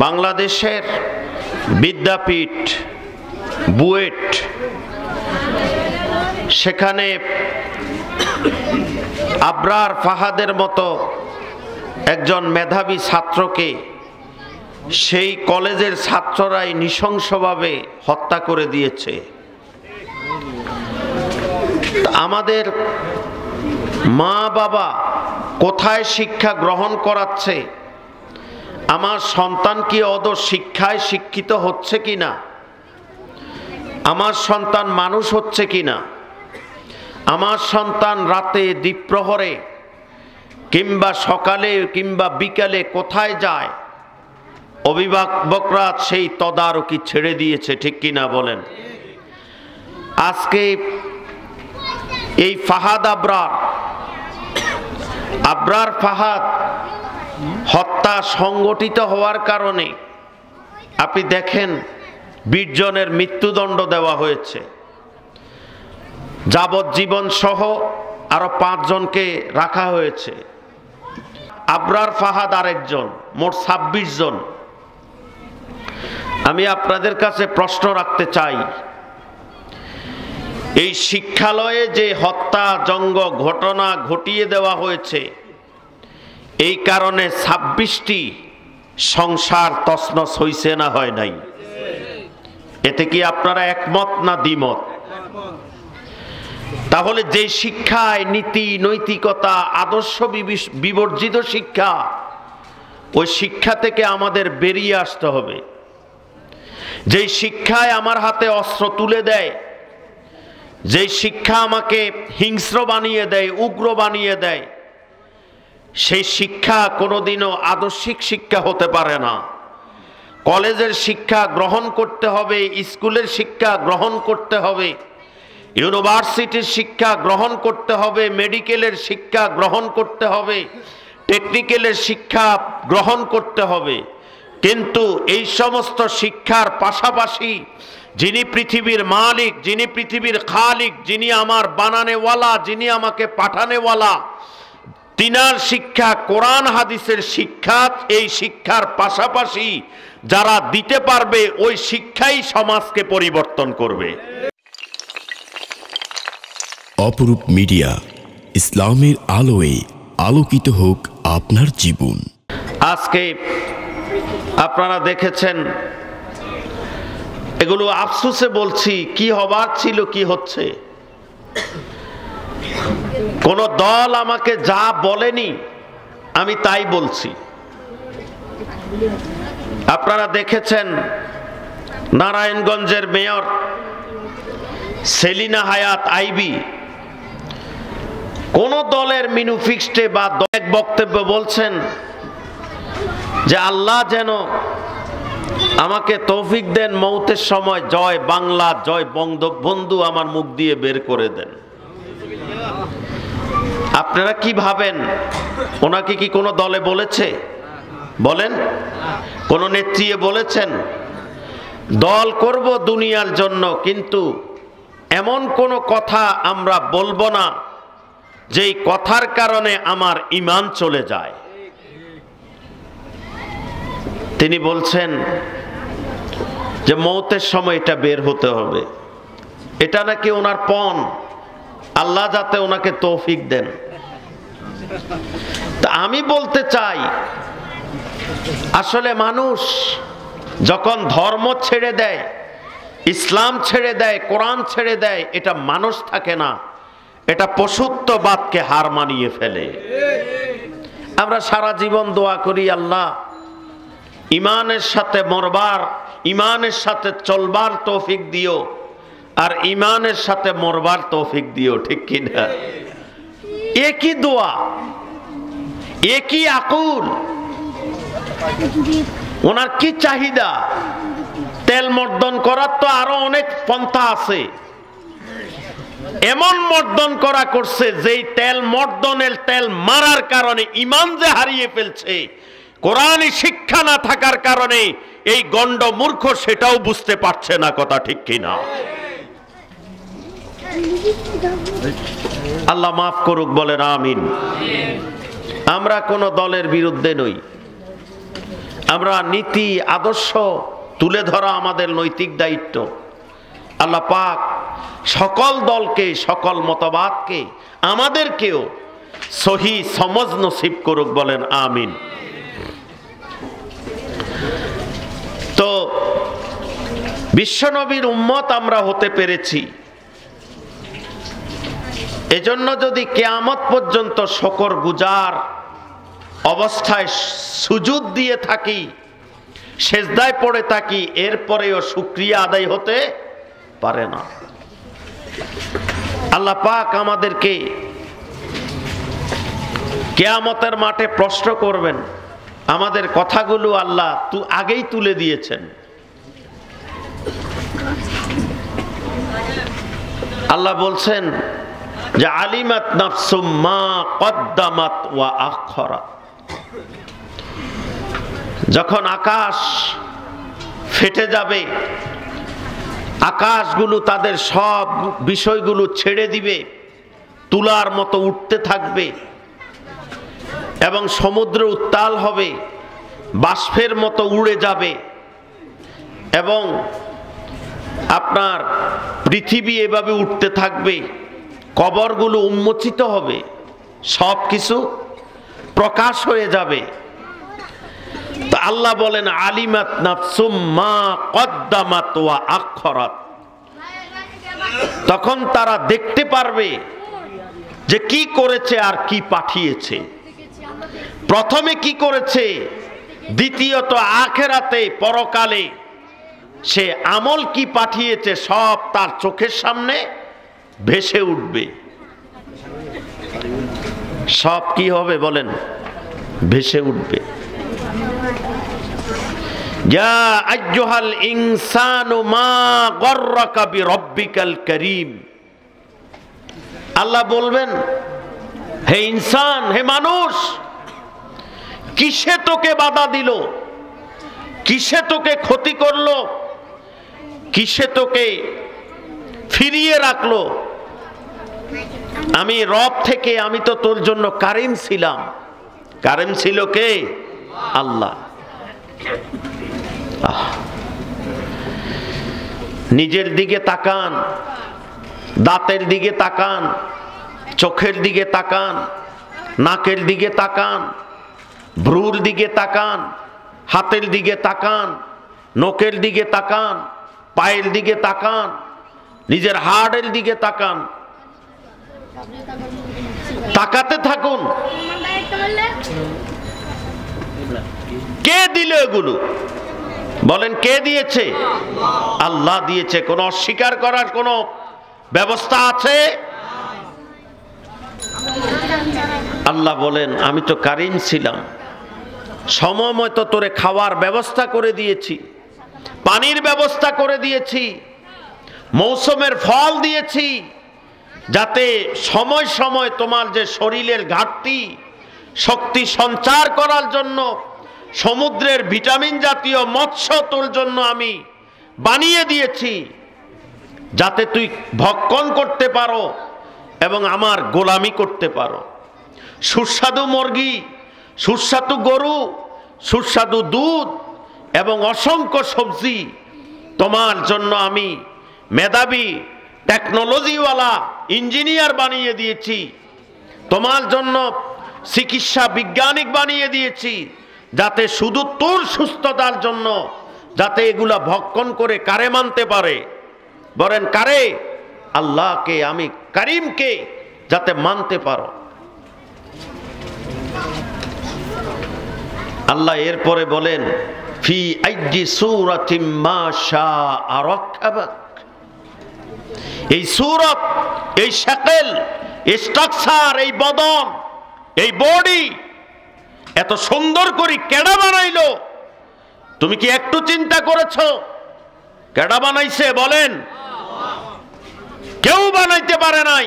বাংলাদেশের বিদ্যাপীঠ বুয়েট সেখানে আবরার ফাহাদের মতো একজন মেধাবী ছাত্রকে সেই কলেজের ছাত্ররাই নৃশংসভাবে হত্যা করে দিয়েছে। আমাদের মা বাবা কোথায় শিক্ষা গ্রহণ করাচ্ছে? আমার সন্তান কি অদর শিক্ষায় শিক্ষিত হচ্ছে কিনা? আমার সন্তান মানুষ হচ্ছে কিনা? আমার সন্তান রাতে দ্বিপ্রহরে কিংবা সকালে কিংবা বিকালে কোথায় যায়? অভিভাবকরা সেই তদারকি ছেড়ে দিয়েছে, ঠিক কিনা বলেন? আজকে এই ফাহাদ আবরার ফাহাদ হত্যা সংগঠিত হওয়ার কারণে আপনি দেখেন 20 জনের মৃত্যুদণ্ড দেওয়া হয়েছে, যাবজ্জীবন সহ আরো 5 জনকে রাখা হয়েছে। আবরার ফাহাদ আরেকজন, মোট 26 জন। আমি আপনাদের কাছে প্রশ্ন রাখতে চাই, এই শিক্ষালয়ে যে হত্যা জঙ্গ ঘটনা ঘটিয়ে দেওয়া হয়েছে, এই কারণে 26টি সংসার তছনছ হইছে না হয় নাই? এতে কি আপনারা একমত না দ্বিমত? তাহলে যে শিক্ষায় নীতি নৈতিকতা আদর্শ বিবর্জিত শিক্ষা, ওই শিক্ষা থেকে আমাদের বেরিয়ে আসতে হবে। যে শিক্ষায় আমার হাতে অস্ত্র তুলে দেয়, যে শিক্ষা আমাকে হিংস্র বানিয়ে দেয়, উগ্র বানিয়ে দেয়, সেই শিক্ষা কোনোদিনও আদর্শিক শিক্ষা হতে পারে না। কলেজের শিক্ষা গ্রহণ করতে হবে, স্কুলের শিক্ষা গ্রহণ করতে হবে, ইউনিভার্সিটির শিক্ষা গ্রহণ করতে হবে, মেডিকেলের শিক্ষা গ্রহণ করতে হবে, টেকনিক্যালের শিক্ষা গ্রহণ করতে হবে। কিন্তু এই সমস্ত শিক্ষার পাশাপাশি যিনি পৃথিবীর মালিক, যিনি পৃথিবীর খালিক, যিনি আমার বানানেওয়ালা, যিনি আমাকে পাঠানেওয়ালা, তিনার শিক্ষা কোরআন হাদিসের শিক্ষা, এই শিক্ষার পাশাপাশি যারা দিতে পারবে ওই শিক্ষাই সমাজকে পরিবর্তন করবে। অপরূপ মিডিয়া, ইসলামের আলোয় আলোকিত হোক আপনার জীবন। আজকে আপনারা দেখেছেন, এগুলো আফসোসে বলছি, কি হবার ছিল কি হচ্ছে। কোন দল আমাকে যা বলেনি আমি তাই বলছি। আপনারা দেখেছেন নারায়ণগঞ্জের মেয়র সেলিনা হায়াত আইবি কোন দলের মিনুফিক্সটে বা এক বক্তব্য বলছেন যে আল্লাহ যেন আমাকে তৌফিক দেন, মৌতের সময় জয় বাংলা জয় বঙ্গবন্ধু আমার মুখ দিয়ে বের করে দেন। আপনারা কি ভাবেন, ওনাকে কি কোনো দলে বলেছে? বলেন, কোন নেত্রী বলেছেন দল করব দুনিয়ার জন্য, কিন্তু এমন কোন কথা আমরা বলবো না যেই কথার কারণে আমার ঈমান চলে যায়। তিনি বলছেন যে মৌতের সময় এটা বের হতে হবে, এটা নাকি ওনার পণ, আল্লাহ যাতে ওনাকে তৌফিক দেন। তা আমি বলতে চাই, আসলে মানুষ যখন ধর্ম ছেড়ে দেয়, ইসলাম ছেড়ে দেয়, কোরআন ছেড়ে দেয়, এটা মানুষ থাকে না, এটা পশুত্ববাদকে হার মানিয়ে ফেলে। আমরা সারা জীবন দোয়া করি, আল্লাহ ইমানের সাথে মরবার, ইমানের সাথে চলবার তৌফিক দিও, আর ইমানের সাথে মরবার তৌফিক দিও, ঠিক কিনা? একই দোয়া, একই আকুল। ওনার কি চাহিদা? তেল মর্দন করার তো আরো অনেক পন্থা আছে। এমন মর্দন করা করছে যেই তেল মর্দনের তেল মারার কারণে ঈমান যে হারিয়ে ফেলছে, কোরআনী শিক্ষা না থাকার কারণে এই গণ্ড মূর্খ সেটাও বুঝতে পারছে না, কথা ঠিক কিনা? আল্লাহ মাফ করুক, বলেন আমিন। আমরা কোন দলের বিরুদ্ধে নই, আমরা নীতি আদর্শ তুলে ধরা আমাদের নৈতিক দায়িত্ব। আল্লাহ পাক সকল দলকে, সকল মতবাদকে, আমাদেরকেও সহি সমঝ নসিব করুক, বলেন আমিন। তো বিশ্বনবীর উম্মত আমরা হতে পেরেছি, এজন্য যদি কিয়ামত পর্যন্ত শুকর গুজার অবস্থায় সুজুদ দিয়ে থাকি, সেজদায় পড়ে থাকি, এরপরেও শুকরিয়া আদায় হতে পারে না। আল্লাহ পাক আমাদেরকে কিয়ামতের মাঠে প্রশ্ন করবেন। আমাদের কথাগুলো আল্লাহ আগেই তুলে দিয়েছেন। আল্লাহ বলছেন যে আলিমাত নাফসুম মা কদ্দামাত ওয়া আখরাত। যখন আকাশ ফেটে যাবে, আকাশগুলো তাদের সব বিষয়গুলো ছেড়ে দিবে, তুলার মতো উঠতে থাকবে এবং সমুদ্র উত্তাল হবে, বাষ্পের মতো উড়ে যাবে এবং আপনার পৃথিবী এভাবে উঠতে থাকবে, কবরগুলো উন্মোচিত হবে, সব কিছু প্রকাশ হয়ে যাবে। তো আল্লাহ বলেন আলিমাত নাফসুম মা কদ্দামাত ওয়া আখরাত। তখন তারা দেখতে পারবে যে কি করেছে আর কি পাঠিয়েছে। প্রথমে কি করেছে, দ্বিতীয়ত আখেরাতে, পরকালে সে আমল কি পাঠিয়েছে, সব তার চোখের সামনে ভেসে উঠবে। সব কি হবে বলেন, ভেসে উঠবে। ইয়া আইয়ুহাল ইনসানু মা গররাকা বিরব্বিকাল কারীম। আল্লাহ বলবেন, হে ইনসান, হে মানুষ, কিসে তোকে বাধা দিল, কিসে তোকে ক্ষতি করলো, কিসে তোকে ফিরিয়ে রাখলো? আমি রব থেকে, আমি তো তোর জন্য কারিম ছিলাম। কারিম ছিল কে? আল্লাহ। নিজের দিকে তাকান, দাঁতের দিকে তাকান, চোখের দিকে তাকান, নাকের দিকে তাকান, ভ্রুর দিকে তাকান, হাতের দিকে তাকান, নখের দিকে তাকান, পায়ের দিকে তাকান, নিজের হাড়ের দিকে তাকান, তাকাতে থাকুন। কে দিল এগুলো? বলেন, কে দিয়েছে? আল্লাহ দিয়েছে। কোন অস্বীকার করার কোন ব্যবস্থা আছে? আল্লাহ বলেন, আমি তো কারিম ছিলাম, সময় মতো তোরে খাওয়ার ব্যবস্থা করে দিয়েছি, পানির ব্যবস্থা করে দিয়েছি, মৌসুমের ফল দিয়েছি, যাতে সময় সময় তোমার যে শরীরের ঘাটতি, শক্তি সঞ্চার করার জন্য সমুদ্রের ভিটামিন জাতীয় মৎস্য তোর জন্য আমি বানিয়ে দিয়েছি, যাতে তুই ভক্ষণ করতে পারো এবং আমার গোলামি করতে পারো। সুস্বাদু মুরগি, সুস্বাদু গরু, সুস্বাদু দুধ এবং অসংখ্য সবজি তোমার জন্য আমি মেধাবী টেকনোলজিওয়ালা ইঞ্জিনিয়ার বানিয়ে দিয়েছি, তোমার জন্য চিকিৎসা বিজ্ঞানিক বানিয়ে দিয়েছি, যাতে শুধু তোর সুস্থতার জন্য, যাতে এগুলা ভক্ষণ করে কারে মানতে পারে? বলেন, কারে? আল্লাহকে, আমি কারিমকে যাতে মানতে পারো। আল্লাহ এরপরে বলেন, ফি আইয়ি সূরাতিম মা শাআ রাক্কাবাক। এই সূরত, এই শাকেল, স্ট্রাকচার, এই বদন, এই বডি এত সুন্দর করে কেডা বানাইলো? তুমি কি একটু চিন্তা করেছো কেডা বানাইছে? বলেন, কেউ বানাইতে পারে নাই।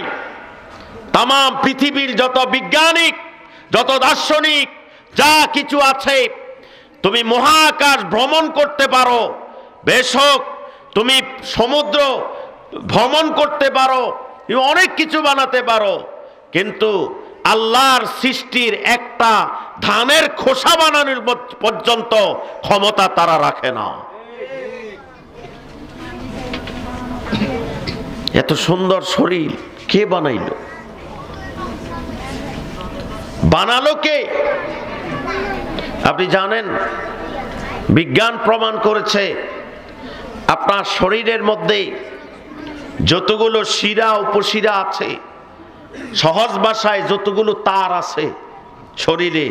তাম পৃথিবীর যত বিজ্ঞানিক, যত দার্শনিক, যা কিছু আছে, তুমি মহাকাশ ভ্রমণ করতে পারো, বেশক তুমি সমুদ্র ভ্রমণ করতে পারো, অনেক কিছু বানাতে পারো, কিন্তু আল্লাহর সৃষ্টির একটা ধানের খোসা বানানোর পর্যন্ত ক্ষমতা তারা রাখে না। এত সুন্দর শরীর কে বানাইল? বানালো কে? আপনি জানেন, বিজ্ঞান প্রমাণ করেছে আপনার শরীরের মধ্যে যতগুলো শিরা উপশিরা আছে, সহজ ভাষায় যতগুলো তার আছে শরীরে,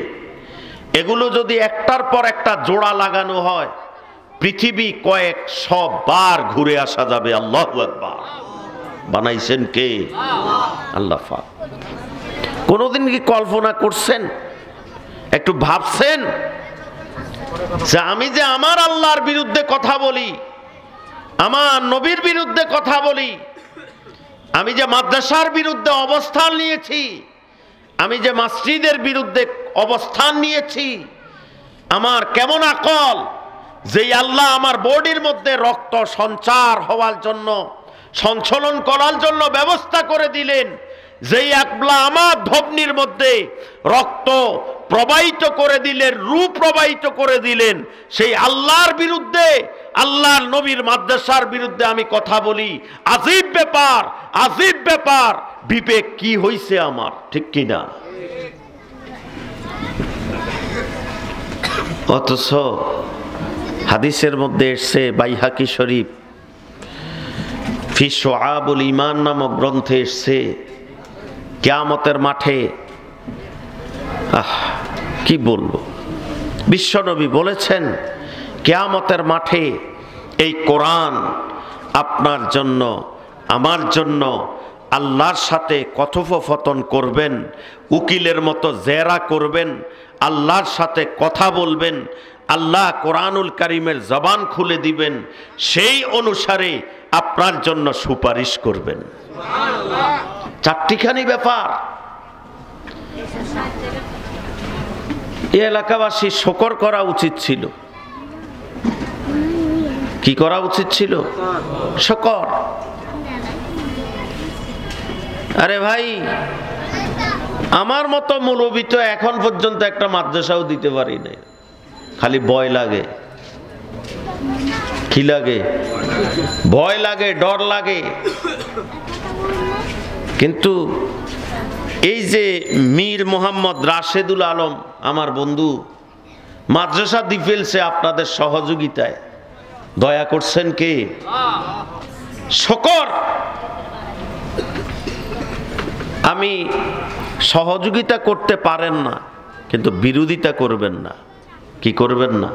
এগুলো যদি একটার পর একটা জোড়া লাগানো হয়, পৃথিবী কয়েক 100 বার ঘুরে আসা যাবে। আল্লাহু আকবার। বানাইছেন কে? আল্লাহ পাক। কোনদিন কি কল্পনা করছেন, একটু ভাবছেন যে আমি যে আমার আল্লাহর বিরুদ্ধে কথা বলি, আমার নবীর বিরুদ্ধে কথা বলি, আমি যে মাদ্রাসার বিরুদ্ধে অবস্থান নিয়েছি, আমি যে মসজিদের বিরুদ্ধে অবস্থান নিয়েছি, আমার কেমন আকল যেই আল্লাহ আমার বডির মধ্যে রক্ত সঞ্চার হওয়ার জন্য, সঞ্চালন করার জন্য ব্যবস্থা করে দিলেন, যেই আকলা আমার ধমনির মধ্যে রক্ত প্রবাহিত করে দিলেন, রূপ প্রবাহিত করে দিলেন, সেই আল্লাহর বিরুদ্ধে, আল্লাহর নবীর মাদ্রাসার বিরুদ্ধে আমি কথা বলি। আজীব ব্যাপার, আজীব ব্যাপার। বিবেক কি হইছে আমার, ঠিক কিনা? অথচ হাদিসের মধ্যে এসছে, বাইহাকি শরীফ ফি শুআবুল ঈমান নামক গ্রন্থে এসছে, কিয়ামতের মাঠে কি বলবো, বিশ্বনবী বলেছেন কিয়ামতের মাঠে এই কোরআন আপনার জন্য, আমার জন্য আল্লাহর সাথে কথোপকথন করবেন, উকিলের মতো জেরা করবেন, আল্লাহর সাথে কথা বলবেন, আল্লাহ কোরআনুল কারীমের জবান খুলে দিবেন, সেই অনুসারে আপনার জন্য সুপারিশ করবেন। চারটিখানি ব্যাপার। এই এলাকাবাসী শকর করা উচিত ছিল। কি করা উচিত ছিল? শকর। আরে ভাই, আমার মতো মৌলবী তো এখন পর্যন্ত একটা মাদ্রাসাও দিতে পারি না। খালি ভয় লাগে। কি লাগে? ভয় লাগে, ডর লাগে। কিন্তু এই যে মীর মোহাম্মদ রাশেদুল আলম আমার বন্ধু, মাদ্রাসা দিয়ে ফেলছে আপনাদের সহযোগিতায়। দয়া করছেন কে? শকর। আমি সহযোগিতা করতে পারেন না, কিন্তু বিরোধিতা করবেন না। কি করবেন না?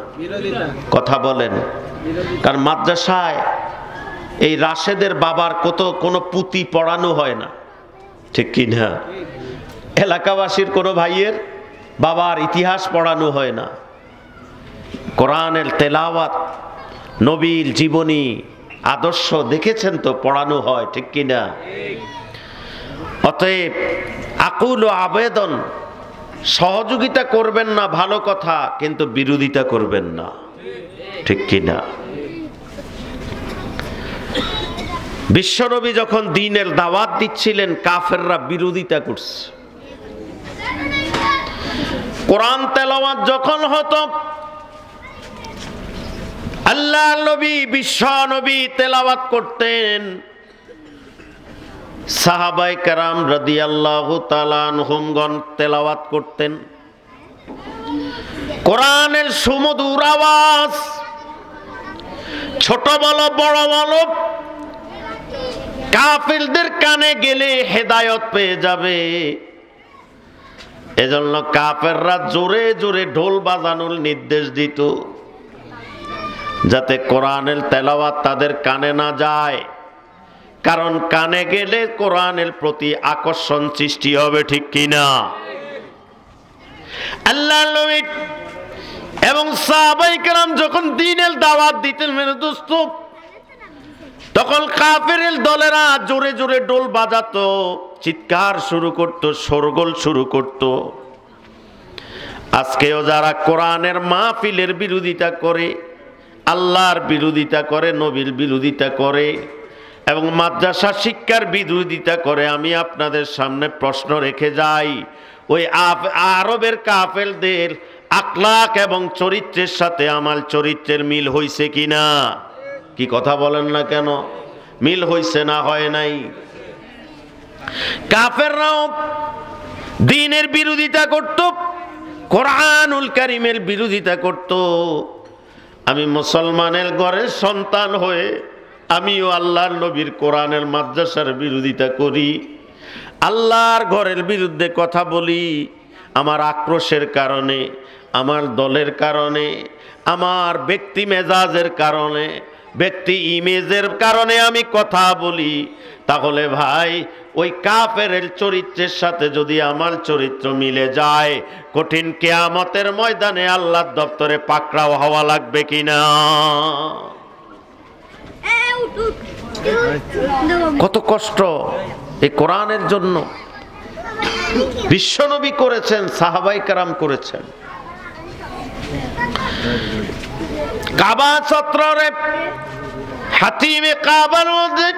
কথা বলেন। কারণ মাদ্রাসায় এই রাশেদের বাবার কোনো পুঁথি পড়ানো হয় না, ঠিক কি না? এলাকাবাসীর কোনো ভাইয়ের বাবার ইতিহাস পড়ানো হয় না। কোরআনের তেলাওয়াত, নবীর জীবনী, আদর্শ দেখেছেন তো, পড়ানো হয়, ঠিক কি না? অতএব আকুল ও আবেদন, সহযোগিতা করবেন না ভালো কথা, কিন্তু বিরোধিতা করবেন না, ঠিক কি না? বিশ্বনবী যখন দ্বীনের দাওয়াত দিচ্ছিলেন, কাফেররা বিরোধিতা করছে। কোরআন তেলাওয়াত যখন হতো, আল্লাহর নবী, বিশ্ব নবী তেলাওয়াত করতেন, সাহাবায়ে কেরাম রাদিয়াল্লাহু তাআলা আনহুমগণ তেলাওয়াত করতেন। কোরআনের সুমধুর আওয়াজ ছোট বলো বড় বলো কাফিরদের কানে গেলে হেদায়েত পেয়ে যাবে। এজন্য কাফেররা জোরে জোরে ঢোল বাজানোর নির্দেশ দিত, যাতে কোরআনের তেলাওয়াত তাদের কানে না যায়। কারণ কানে গেলে কোরআনের প্রতি আকর্ষণ সৃষ্টি হবে, ঠিক কিনা? আল্লাহর নবী এবং সাহাবায়ে কেরাম যখন দ্বীনের দাওয়াত দিতেন মেরে দোস্ত, তখন কাফেরের দলেরা জোরে জোরে ঢোল বাজাতো, চিৎকার শুরু করত, শোরগোল শুরু করত। আজকেও যারা কোরআনের মাহফিলের বিরোধিতা করে, আল্লাহর বিরোধিতা করে, নবীর বিরোধিতা করে এবং মাদ্রাসা শিক্ষার বিরোধিতা করে, আমি আপনাদের সামনে প্রশ্ন রেখে যাই, ওই আরবের কাফেরদের আখলাক এবং চরিত্রের সাথে আমার চরিত্রের মিল হইছে কিনা? কি কথা বলেন না কেন? মিল হইছে না হয় নাই? কাফেররাও দ্বীনের বিরোধিতা করত, কোরআনুল কারীমের বিরোধিতা করত। আমি মুসলমানের ঘরের সন্তান হয়ে আমিও আল্লাহর নবীর কোরআনের মাদ্রাসার বিরোধিতা করি, আল্লাহর ঘরের বিরুদ্ধে কথা বলি। আমার আক্রোশের কারণে, আমার দলের কারণে, আমার ব্যক্তি মেজাজের কারণে, ব্যক্তি ইমেজের কারণে আমি কথা বলি। তাহলে ভাই, ওই কাফেরের চরিত্রের সাথে যদি আমার চরিত্র মিলে যায়, কঠিন কিয়ামতের ময়দানে আল্লাহর দপ্তরে পাকড়াও হওয়া লাগবে কিনা? কত কষ্ট এই কোরআনের জন্য বিশ্বনবী করেছেন, সাহাবাই কেরাম করেছেন। কাবা চত্বরে হাতিমে কাবার মধ্যে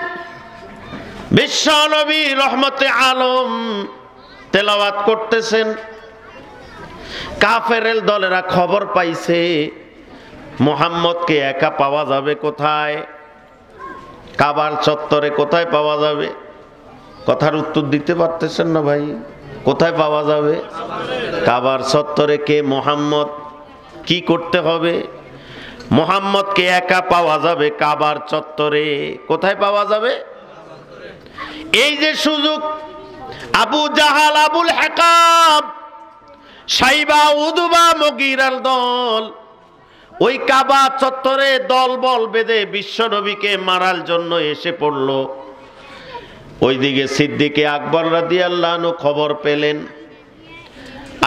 বিশ্বনবী রহমতে আলম তেলাওয়াত করতেছেন। কাফেরের দলেরা খবর পাইছে মুহাম্মদকে একা পাওয়া যাবে কোথায়? কাবার চত্বরে কোথায় পাওয়া যাবে? কথার উত্তর দিতে পারতেছেন না ভাই? কোথায় পাওয়া যাবে? কাবার চত্বরে। কে? মুহাম্মদ। কি করতে হবে? মুহাম্মদকে একা পাওয়া যাবে কাবার চত্বরে। কোথায় পাওয়া যাবে? এই যে সুযোগ, আবু জাহাল, আবুল হাকাম, সাইবা, উদবা, মুগীরার দল ওই কাবা চত্বরে দলবল বেঁধে বিশ্বনবীকে মারার জন্য এসে পড়ল। ওইদিকে সিদ্দিকে আকবর রাদিয়াল্লাহু আনহু খবর পেলেন,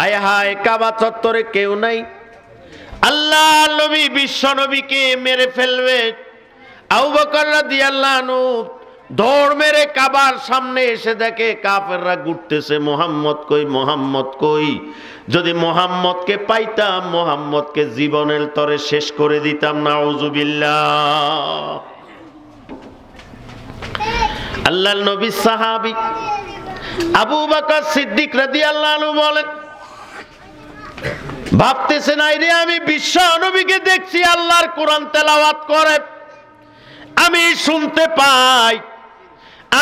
আয় হায়, কাবা চত্বরে কেউ নাই, আল্লাহ নবী বিশ্বনবীকে মেরে ফেলবে। আবু বকর রাদিয়াল্লাহু আনহু দৌড় মেরে কাবার সামনে এসে দেখে কাফেররা ঘুরতেছে, মুহাম্মদ কই, মুহাম্মদ কই। যদি মুহাম্মদকে পাইতাম, মুহাম্মদকে জীবনের তরে শেষ করে দিতাম। নাউজুবিল্লাহ। আল্লাহর নবী সাহাবী আবু বকর সিদ্দিক রাদিয়াল্লাহু আনহু বলেন, ভাবতেছেন, আইরে আমি বিশ্ব নবীকে দেখছি আল্লাহর কোরআন তেলাওয়াত করে, আমি শুনতে পাই,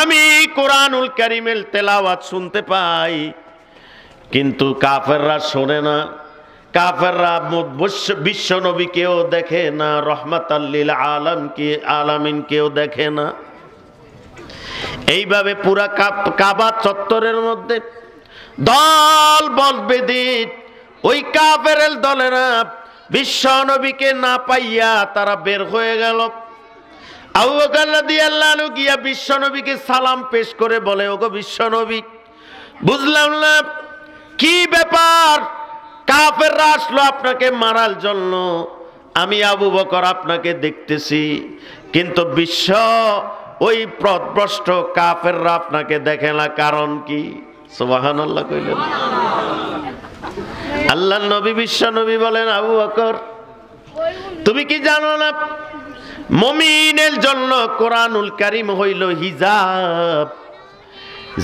আমি কোরআনুল কারীমের তেলাওয়াত শুনতে পাই, কিন্তু কাফেররা শোনে না। কাফেররা বিশ্ব নবীকেও দেখে না, রহমাতাল লিল আলামিন কেও দেখে না। এইভাবে পুরা কাবা চত্বরের মধ্যে দল বল বেঁধে ওই কাফেরের দলেরা বিশ্ব নবীকে না পাইয়া তারা বের হয়ে গেল। আবু বকর রাদিয়াল্লাহু আনহু গিয়া বিশ্ব নবীকে সালাম পেশ করে বলে, ওগো বিশ্ব নবী, বুঝলাম না কি ব্যাপার, কাফেররা আসলো আপনাকে মারার জন্য, আমি আবু বকর আপনাকে দেখতেছি, কিন্তু বিশ্ব ওই পথভ্রষ্ট কাফেররা আপনাকে দেখে না, কারণ কি? সুবহানাল্লাহ কইলেন। আল্লাহর নবী বিশ্ব নবী বলেন, আবু বকর, তুমি কি জানো না মুমিনের জন্য কোরআনুল কারীম হইল হিজাব।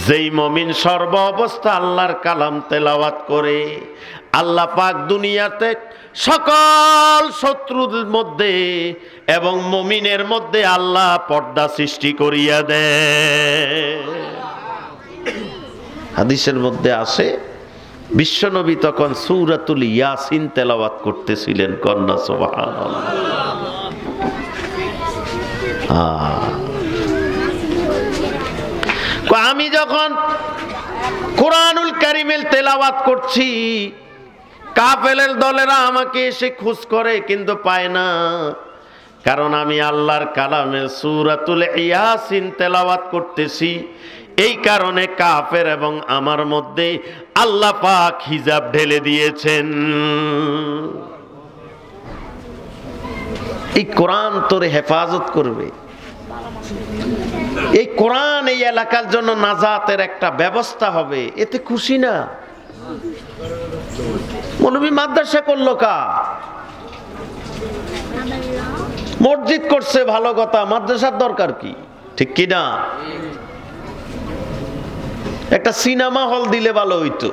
যেই মুমিন সর্ব অবস্থা আল্লাহর কালাম তেলাওয়াত করে, আল্লাহ পাক দুনিয়াতে সকল শত্রুর মধ্যে এবং মুমিনের মধ্যে আল্লাহ পর্দা সৃষ্টি করিয়া দেয়। হাদিসের মধ্যে আছে, বিশ্বনবী তখন সূরাতুল ইয়াসিন তেলাওয়াত করতেছিলেন। কন্যা সুবহানাল্লাহ। আমি যখন কোরআনুল কারীমের তেলাওয়াত করছি, কাফেরের দলেরা আমাকে এসে খোঁজ করে, কিন্তু পায় না, কারণ আমি আল্লাহর কালামে সূরাতুল ইয়াসিন তেলাওয়াত করতেছি। এই কারণে কাফের এবং আমার মধ্যে আল্লাহ পাক হিজাব ঢেলে দিয়েছেন। এই কোরআন তোরে হেফাজত করবে, এই কোরআন এই এলাকার জন্য নাজাতের একটা ব্যবস্থা হবে, এতে খুশি না? মৌলবী মাদ্রাসা করলো কা, মসজিদ করছে, ভালো কথা, মাদ্রাসার দরকার কি? ঠিক কি না? একটা সিনেমা হল দিলে ভালো হইতো,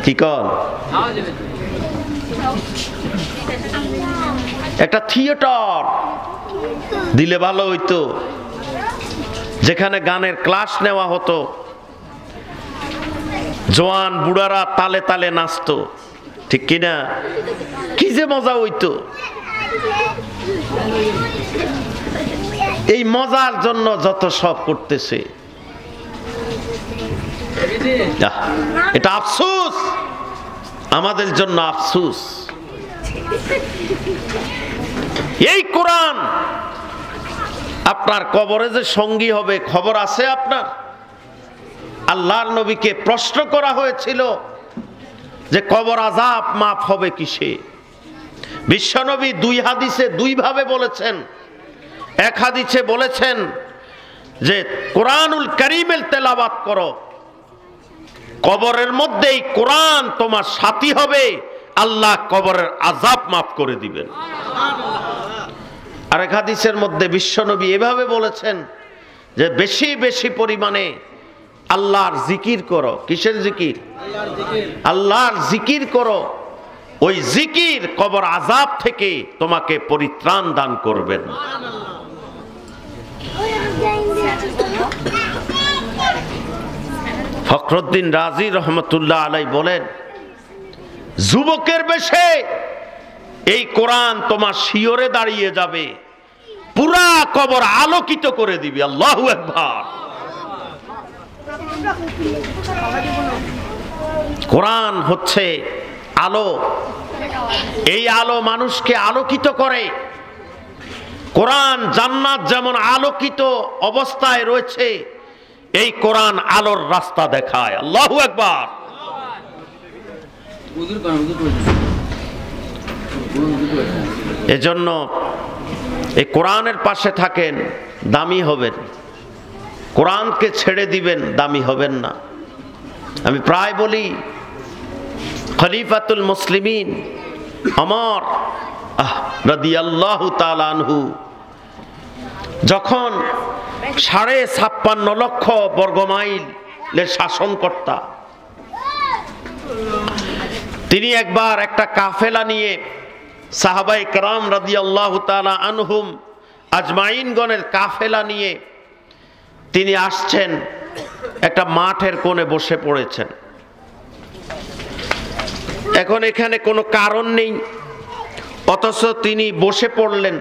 কি কন? একটা থিয়েটার দিলে ভালো হইতো, যেখানে গানের ক্লাস নেওয়া হতো, জওয়ান বুড়ারা তালে তালে নাচতো, ঠিক কিনা? কি যে মজা হইতো। এই মজার জন্য যত সব করতেছে, এটা আফসোস, আমাদের জন্য আফসোস। এই কোরআন আপনার কবরে যে সঙ্গী হবে খবর আছে আপনার? আল্লাহর নবীকে প্রশ্ন করা হয়েছিল যে কবর আযাব মাফ হবে কিসে? বিশ্বনবী দুই হাদিসে দুই ভাবে বলেছেন। এক হাদিসে বলেছেন যে কোরআনুল কারীমের তেলাওয়াত করো, কবরের মধ্যেই কোরআন তোমার সাথী হবে, আল্লাহ কবরের আযাব মাফ করে দিবেন। আর এক হাদিসের মধ্যে বিশ্বনবী এভাবে বলেছেন যে বেশি বেশি পরিমাণে আল্লাহর জিকির করো। কিসের জিকির? আল্লাহর জিকির করো, ওই জিকির কবর আযাব থেকে তোমাকে পরিত্রাণ দান করবেন। ফখরুদ্দিন রাজি রহমতুল্লাহ আলাই বলেন, যুবকের বেশে এই কোরআন তোমার শিয়রে দাঁড়িয়ে যাবে, পুরা কবর আলোকিত করে দিবে। আল্লাহু আকবার। কোরআন হচ্ছে আলো, এই আলো মানুষকে আলোকিত করে। কোরআন জান্নাত যেমন আলোকিত অবস্থায় রয়েছে, এই কোরআন আলোর রাস্তা দেখায়। আল্লাহু আকবার। এজন্য এই কোরআনের পাশে থাকেন, দামি হবেন। কোরআনকে ছেড়ে দিবেন, দামি হবেন না। আমি প্রায় বলি, খলিফাতুল মুসলিমিন ওমর রাদিয়াল্লাহু তাআলা আনহু যখন 56.5 লক্ষ বর্গমাইলের শাসনকর্তা, তিনি একবার একটা কাফেলা নিয়ে সাহাবায়ে কেরাম রাদিয়াল্লাহু তাআলা আনহুম আজমাইনগণের কাফেলা নিয়ে তিনি আসছেন, একটা মাঠের কোণে বসে পড়েছেন। এখন এখানে কোনো কারণ নেই, অথচ তিনি বসে পড়লেন।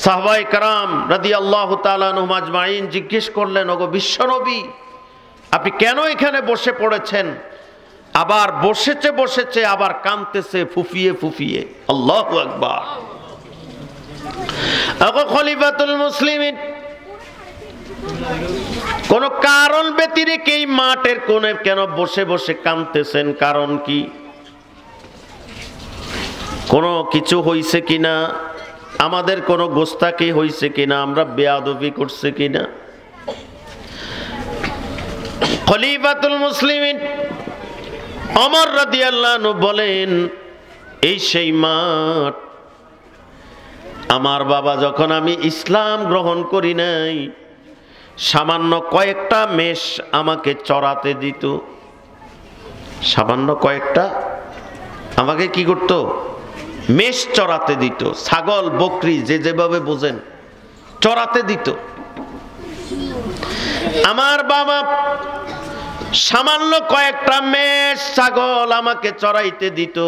সাহাবায়ে কেরাম রাদিয়াল্লাহু তাআলা আনহুম আজমাইন জিজ্ঞেস করলেন, ওগো বিশ্বনবী, আপনি কেন এখানে বসে পড়েছেন? আবার বসেছে আবার কাঁদতেছে ফুফিয়ে ফুফিয়ে। আল্লাহু আকবার। ওগো খলিফাতুল মুসলিমিন, কোন কারণ ব্যতিরেকে এই মাঠের কোণে কেন বসে বসে কাঁদতেছেন? কারণ কি? কোনো কিছু হইছে কিনা? আমাদের কোনো গোস্তাকি হইছে কিনা? আমরা বেয়াদবি করছে কিনা? খলিফাতুল মুসলিমিন ওমর রাদিয়াল্লাহু আনহু বলেন, এই সেই মাঠ, আমার বাবা যখন আমি ইসলাম গ্রহণ করি নাই, সামান্য কয়েকটা মেষ আমাকে চড়াতে দিত। সামান্য কয়েকটা আমাকে কি করতো? মেষ চড়াতে দিত। ছাগল বকরি যে যেভাবে বোঝেন, চড়াতে দিত। আমার বাবা সামান্য কয়েকটা মেষ ছাগল আমাকে চড়াইতে দিত।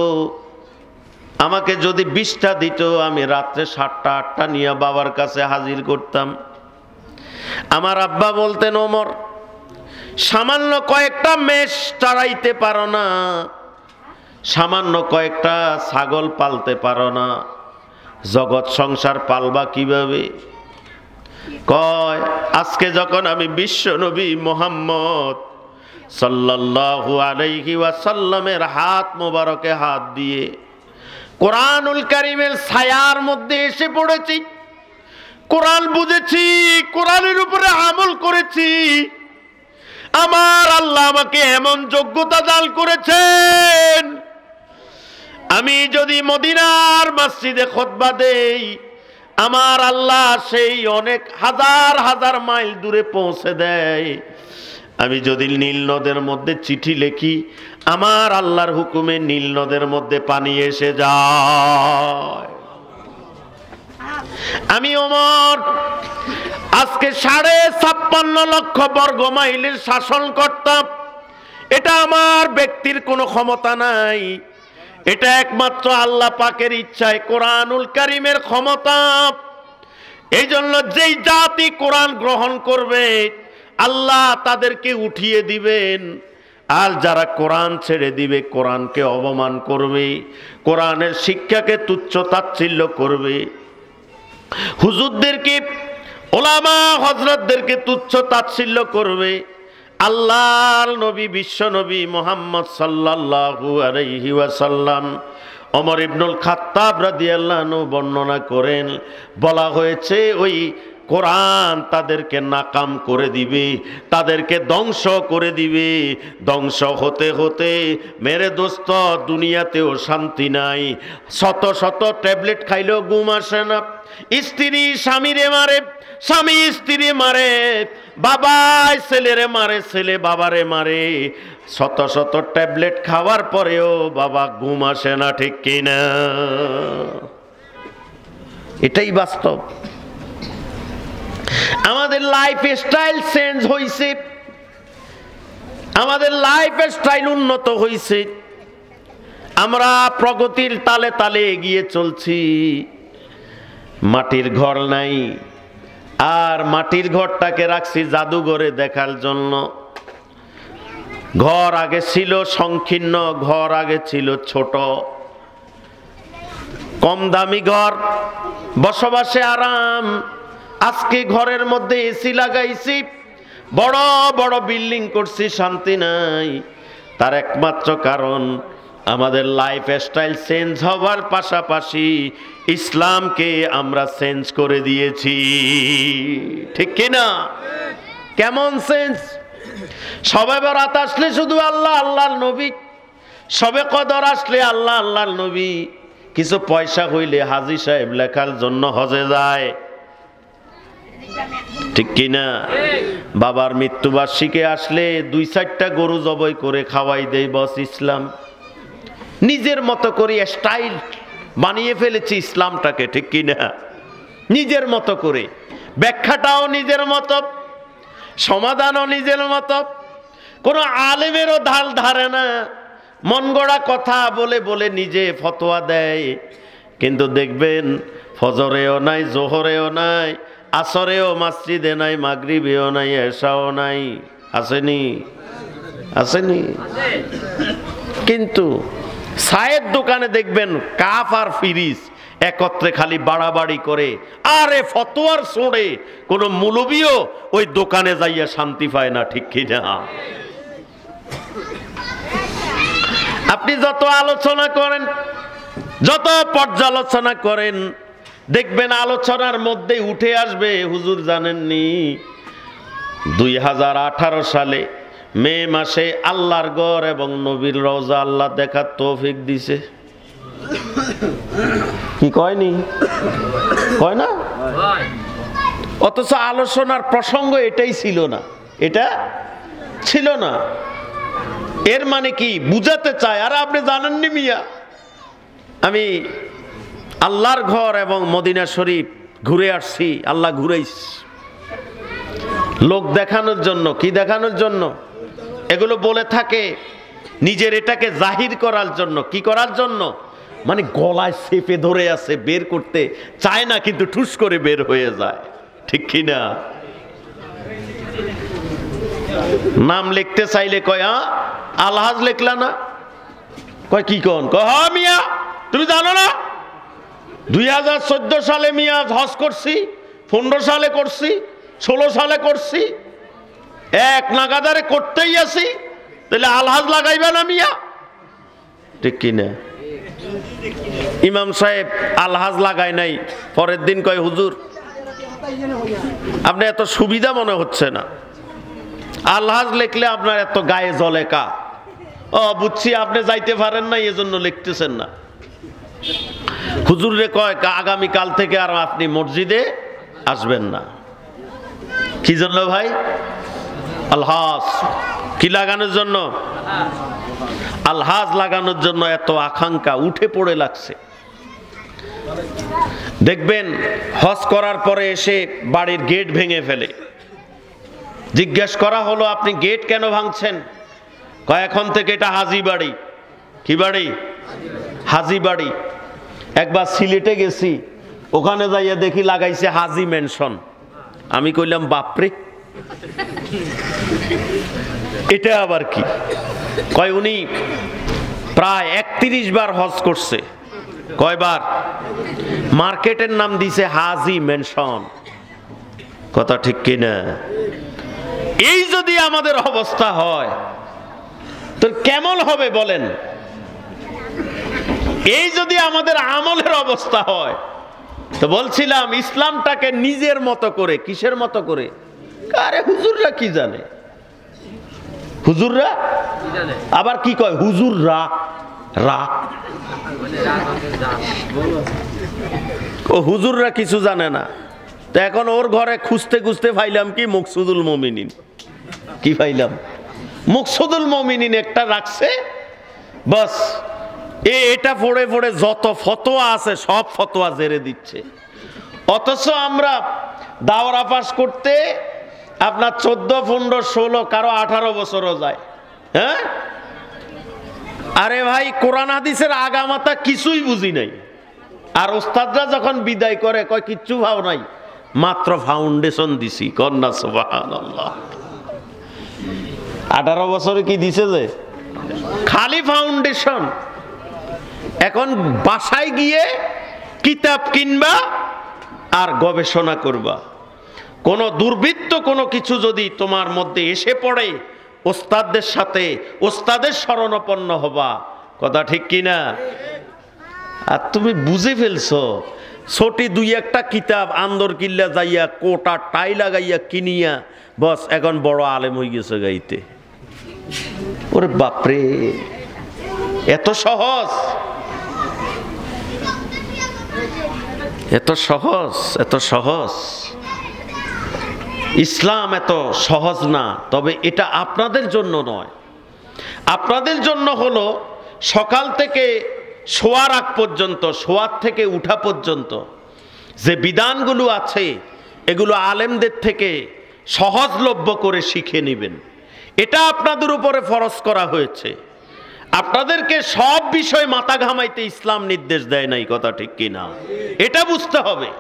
আমাকে যদি 20টা দিত, আমি রাত্রে 7টা 8টা নিয়ে বাবার কাছে হাজির করতাম। আমার আব্বা বলতেন, ওমর, সামান্য কয়েকটা মেষ চড়াইতে পারো না, সামান্য কয়েকটা ছাগল পালতে পারো না, জগৎ সংসার পালবা কিভাবে? কয়, আজকে যখন আমি বিশ্ব নবী মুহাম্মদ সাল্লাল্লাহু আলাইহি ওয়াসাল্লামের হাত মোবারকে হাত দিয়ে কোরআনুল কারীমের ছায়ার মধ্যে এসে পড়েছি, কোরআন বুঝেছি, কোরআনের উপরে আমল করেছি, আমার আল্লাহ আমাকে এমন যোগ্যতা দান করেছেন, আমি যদি মদিনার মসজিদে খুতবা দেই, আমার আল্লাহ সেই অনেক হাজার হাজার মাইল দূরে পৌঁছে দেয়। আমি যদি নীল নদের মধ্যে চিঠি লিখি, আমার আল্লাহর হুকুমে নীল নদের মধ্যে পানি এসে যায়। আমি ওমর আজকে 56.5 লক্ষ বর্গ মাইলের শাসন করতাম। এটা আমার ব্যক্তির কোনো ক্ষমতা নাই, এটা একমাত্র আল্লাহ পাকের ইচ্ছায়, কোরআনুল কারীমের ক্ষমতা। এই জন্য যেই জাতি কোরআন গ্রহণ করবে আল্লাহ তাদেরকে উঠিয়ে দিবেন, আর যারা কোরআন ছেড়ে দিবে, কোরআনকে অবমান করবে, কোরআনের শিক্ষাকে তুচ্ছ তাচ্ছিল্য করবে, হুজুরদেরকে, ওলামা হযরতদেরকে তুচ্ছ তাচ্ছিল্য করবে, আল্লাহর নবী বিশ্ব নবী মুহাম্মদ সাল্লাল্লাহু আলাইহি ওয়াসাল্লাম, ওমর ইবনুল খাত্তাব রাদিয়াল্লাহু আনহু বর্ণনা করেন, বলা হয়েছে ওই কোরআন তাদেরকে নাকাম করে দিবে, তাদেরকে ধ্বংস করে দিবে। ধ্বংস হতে হতে মেরে দোস্ত দুনিয়াতেও শান্তি নাই। শত শত ট্যাবলেট খাইলেও ঘুম আসে না, স্ত্রী স্বামীরে মারে, স্বামী স্ত্রী মারে, বাবা ছেলেরে মারে, ছেলে বাবারে মারে। শত শত ট্যাবলেট খাওয়ার পরেও বাবা ঘুম আসে না, ঠিক কিনা? এটাই বাস্তব। আমাদের লাইফ স্টাইল চেঞ্জ হয়েছে, আমাদের লাইফ স্টাইল উন্নত হয়েছে, আমরা প্রগতির তালে তালে এগিয়ে চলছি। মাটির ঘর নাই, আর মাটির ঘরটাকে রাখছি জাদুঘরে দেখার জন্য। ঘর আগে ছিল সংকীর্ণ, ঘর আগে ছিল ছোট, কম দামি ঘর, বসবাসে আরাম। আজকে ঘরের মধ্যে এসি লাগাইছি, বড় বড় বিল্ডিং করছি, শান্তি নাই। তার একমাত্র কারণ আমাদের লাইফ স্টাইল চেঞ্জ হওয়ার পাশাপাশি ইসলামকে আমরা চেঞ্জ করে দিয়েছি, ঠিক কিনা? কেমন চেঞ্জ? সবে বরাত আসলে শুধু আল্লাহ আল্লাহর নবী, সবে কদর আসলে আল্লাহ আল্লাহর নবী। কিছু পয়সা হইলে হাজী সাহেব লেখার জন্য হজে যায়, ঠিক কিনা? বাবার মৃত্যুবার্ষিকী আসলে 2-4টা গরু জবাই করে খাওয়াই দেয় বস ইসলাম। নিজের মতো করে স্টাইল বানিয়ে ফেলেছি ইসলামটাকে, ঠিক কিনা? নিজের মতো করে, ব্যাখ্যাটাও নিজের মতো, সমাধানও নিজের মতো। কোনো আলেমেরও ঢাল ধারে না, মন গড়া কথা বলে বলে নিজে ফতোয়া দেয়। কিন্তু দেখবেন ফজরেও নাই, জোহরেও নাই, আসরেও মসজিদে নাই, মাগরিবেও নাই, এশাও নাই। আসেনি? আসেনি? কিন্তু চায়ের দোকানে দেখবেন কাপ আর ফিরিজ একত্রে খালি বাড়াবাড়ি করে, আরে ফতোয়ার ছোড়ে কোনো মৌলবীও ওই দোকানে যাইয়া শান্তি পায় না, ঠিক কিনা? আপনি যত আলোচনা করেন, যত পর্যালোচনা করেন, দেখবেন আলোচনার মধ্যে উঠে আসবে, হুজুর জানেননি 2018 সালে মে মাসে আল্লাহর ঘর এবং নবীর রওজা আল্লাহ দেখার তৌফিক দিছে। কি কয়নি? কয় না? অথচ আলোচনার প্রসঙ্গ এটাই ছিল না, এটা ছিল না। এর মানে কি বুঝাতে চায়? আর আপনি জানেননি মিয়া, আমি আল্লাহর ঘর এবং মদিনা শরীফ ঘুরে আসছি, আল্লাহ ঘুরাইস লোক দেখানোর জন্য। কি দেখানোর জন্য? এগুলো বলে থাকে নিজের এটাকে জাহির করার জন্য। কি করার জন্য? মানে গলায় চেপে ধরে আছে, বের করতে চায় না, কিন্তু ঠুস করে বের হয়ে যায়, ঠিক কিনা? নাম লিখতে চাইলে কয় আলহাজ লিখলা না? কয় কি কন? কয় হ্যাঁ মিয়া, তুমি জানো না 2014 সালে মিয়া হজ করছি, 15 সালে করছি, 16 সালে করছি, এক নাগাদারে করতেই আছি, তাহলে আলহাজ লাগাইবে না মিয়া, ঠিক কিনা? ইমাম সাহেব আলহাজ লাগায় নাই, পরের দিন কয় হুজুর আপনি এত সুবিধা মনে হচ্ছে না, আলহাজ লিখলে আপনার এত গায়ে জ্বলে কা? ও বুঝছি, আপনি যাইতে পারেন না, এজন্য লিখতেছেন না। হুজুর রে কয় আগামী কাল থেকে আর আপনি মসজিদে আসবেন না। কি জন্য ভাই? আলহাজ কি লাগানোর জন্য? আলহাজ লাগানোর জন্য এত আকাঙ্ক্ষা উঠে পড়ে লাগছে। দেখবেন হজ করার পরে এসে বাড়ির গেট ভেঙে ফেলে। জিজ্ঞেস করা হলো আপনি গেট কেন ভাঙছেন? কয় এখন থেকে এটা হাজি বাড়ি। কি বাড়ি? হাজি বাড়ি। একবার সিলেটে গেছি, ওখানে যাইয়া দেখি লাগাইছে হাজি মেনশন। আমি কইলাম বাপরে, এটা আবার কি? কয় উনি প্রায় 31 বার হজ করছে। কয়বার? মার্কেটের নাম দিছে হাজি মেনশন। কথা ঠিক কিনা? এই যদি আমাদের অবস্থা হয় তো কেমন হবে বলেন? এই যদি আমাদের আমলের অবস্থা হয় তো বলছিলাম ইসলামটাকে নিজের মতো করে। কিসের মতো করে? আরে হুজুররা কি জানে? হুজুররা আবার কি কয়? হুজুররা রা ও হুজুররা কিছু জানে না। তো এখন ওর ঘরে খুঁজতে খুঁজতে পাইলাম কি মকসুদুল মুমিনিন। কি পাইলাম? মকসুদুল মুমিনিন একটা রাখছে, বাস এটা পড়ে পড়ে যত ফতোয়া আছে সব ফতোয়া জেরে দিচ্ছে। অথচ আমরা দাওরা পাস করতে আপনার 14, 15, 16, কারো 18 বছরও যায়। হ্যাঁ, আরে ভাই কোরআন হাদিসের আগামাতা কিছুই বুঝি নাই। আর ওস্তাদরা যখন বিদায় করে কয় কিচ্ছু ভাও নাই, মাত্র ফাউন্ডেশন দিছি। কন্যা সুবহানাল্লাহ। 18 বছরে কি দিছে যে? খালি ফাউন্ডেশন। এখন বাসায় গিয়ে কিতাব কিনবা আর গবেষণা করবা। কোন দুর্বৃত্ত কোনো কিছু যদি তোমার মধ্যে এসে পড়ে, ওস্তাদদের সাথে ওস্তাদের শরণাপন্ন হবা। কথা ঠিক কিনা? আর তুমি বুঝে ফেলছো ছোটি 2-1টা কিতাব আন্দর কিল্লা যাইয়া কোটা টাই লাগাইয়া কিনিয়া বস এখন বড় আলেম হয়ে গেছে গাইতে। ওরে বাপরে, এত সহজ, এত সহজ, এত সহজ। ইসলাম এত সহজ না। তবে এটা আপনাদের জন্য নয়। আপনাদের জন্য হলো সকাল থেকে শোয়ার আগ পর্যন্ত, শোয়ার থেকে উঠা পর্যন্ত যে বিধানগুলো আছে এগুলো আলেমদের থেকে সহজলভ্য করে শিখে নেবেন। এটা আপনাদের উপরে ফরজ করা হয়েছে। আপনাদেরকে সব বিষয় মাথা ঘামাইতে ইসলাম নির্দেশ দেয় নাই। কথা ঠিক কিনা? এটা বুঝতে হবে।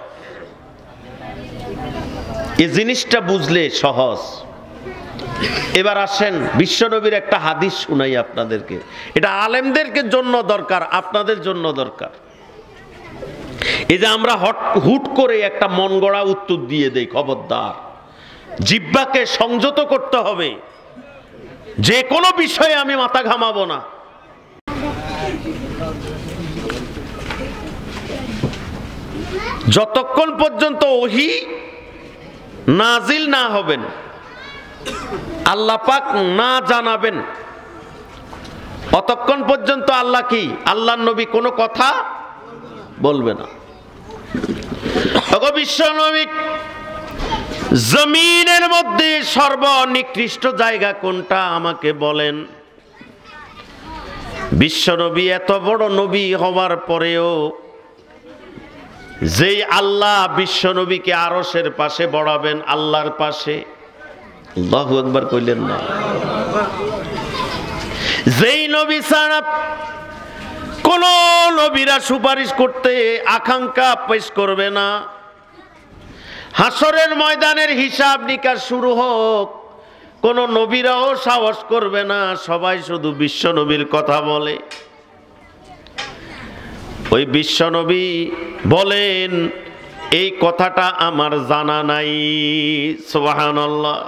এই জিনিসটা বুঝলে সহজ। এবার আসেন বিশ্বনবীর একটা হাদিস শুনাই আপনাদেরকে। এটা আলেমদেরকে জন্য দরকার, আপনাদের জন্য দরকার। এই যে আমরা হুট করে একটা মন গড়া উত্তর দিয়ে দেই, খবরদার। জিহ্বাকে সংযত করতে হবে। যে কোনো বিষয়ে আমি মাথা ঘামাবো না। যতক্ষণ পর্যন্ত ওহী নাজিল না হবেন, আল্লাহ পাক না জানাবেন, অতক্ষণ পর্যন্ত আল্লাহ কি, আল্লাহর নবী কোনো কথা বলবে না। বিশ্ব নবী জমিনের মধ্যে সর্বনিকৃষ্ট জায়গা কোনটা আমাকে বলেন। বিশ্ব নবী এত বড় নবী হওয়ার পরেও যেই আল্লাহ বিশ্ব নবীকে আরশের পাশে বড়াবেন, আল্লাহর পাশে, আল্লাহু আকবার কইলেন না? যেই নবী ছাড়া কোন নবীরা সুপারিশ করতে আকাঙ্ক্ষা পেশ করবে না। হাসরের ময়দানের হিসাব নিকাশ শুরু হোক, কোন নবীরাও সাহস করবে না, সবাই শুধু বিশ্ব নবীর কথা বলে। ওই বিশ্ব নবী বলেন এই কথাটা আমার জানা নাই। সুবহানাল্লাহ।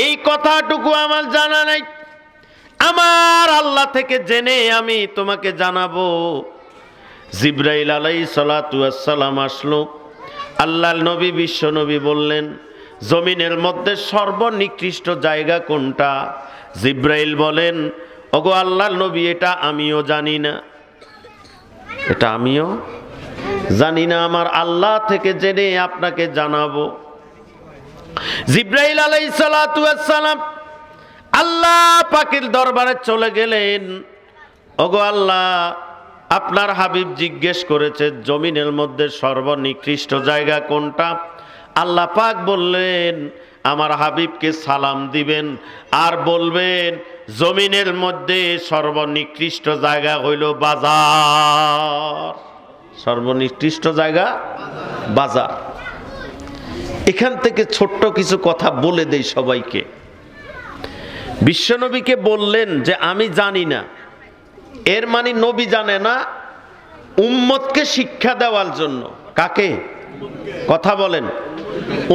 এই কথাটুকু আমার জানা নাই, আমার আল্লাহ থেকে জেনে আমি তোমাকে জানাবো। জিবরাইল আলাইহিস সালাতু ওয়াস সালাম আসলো। আল্লাহর নবী বিশ্ব নবী বললেন জমিনের মধ্যে সর্বনিকৃষ্ট জায়গা কোনটা? জিবরাইল বলেন ওগো আল্লাহর নবী, এটা আমিও জানি না, এটা আমিও জানি না, আমার আল্লাহ থেকে জেনে আপনাকে জানাবো। জিব্রাইল আলাইহিস সালাতু ওয়াস সালাম আল্লাহ পাকের দরবারে চলে গেলেন। ওগো আল্লাহ, আপনার হাবিব জিজ্ঞেস করেছে জমিনের মধ্যে সর্বনিকৃষ্ট জায়গা কোনটা। আল্লাহ পাক বললেন আমার হাবিবকে সালাম দিবেন আর বলবেন জমিনের মধ্যে সর্বনিকৃষ্ট জায়গা হইল বাজার। সর্বনিকৃষ্ট জায়গা বাজার। এখান থেকে ছোট্ট কিছু কথা বলে দেই সবাইকে। বিশ্বনবীকে বললেন যে আমি জানি না, এর মানে নবী জানে না, উম্মতকে শিক্ষা দেওয়ার জন্য। কাকে কথা বলেন?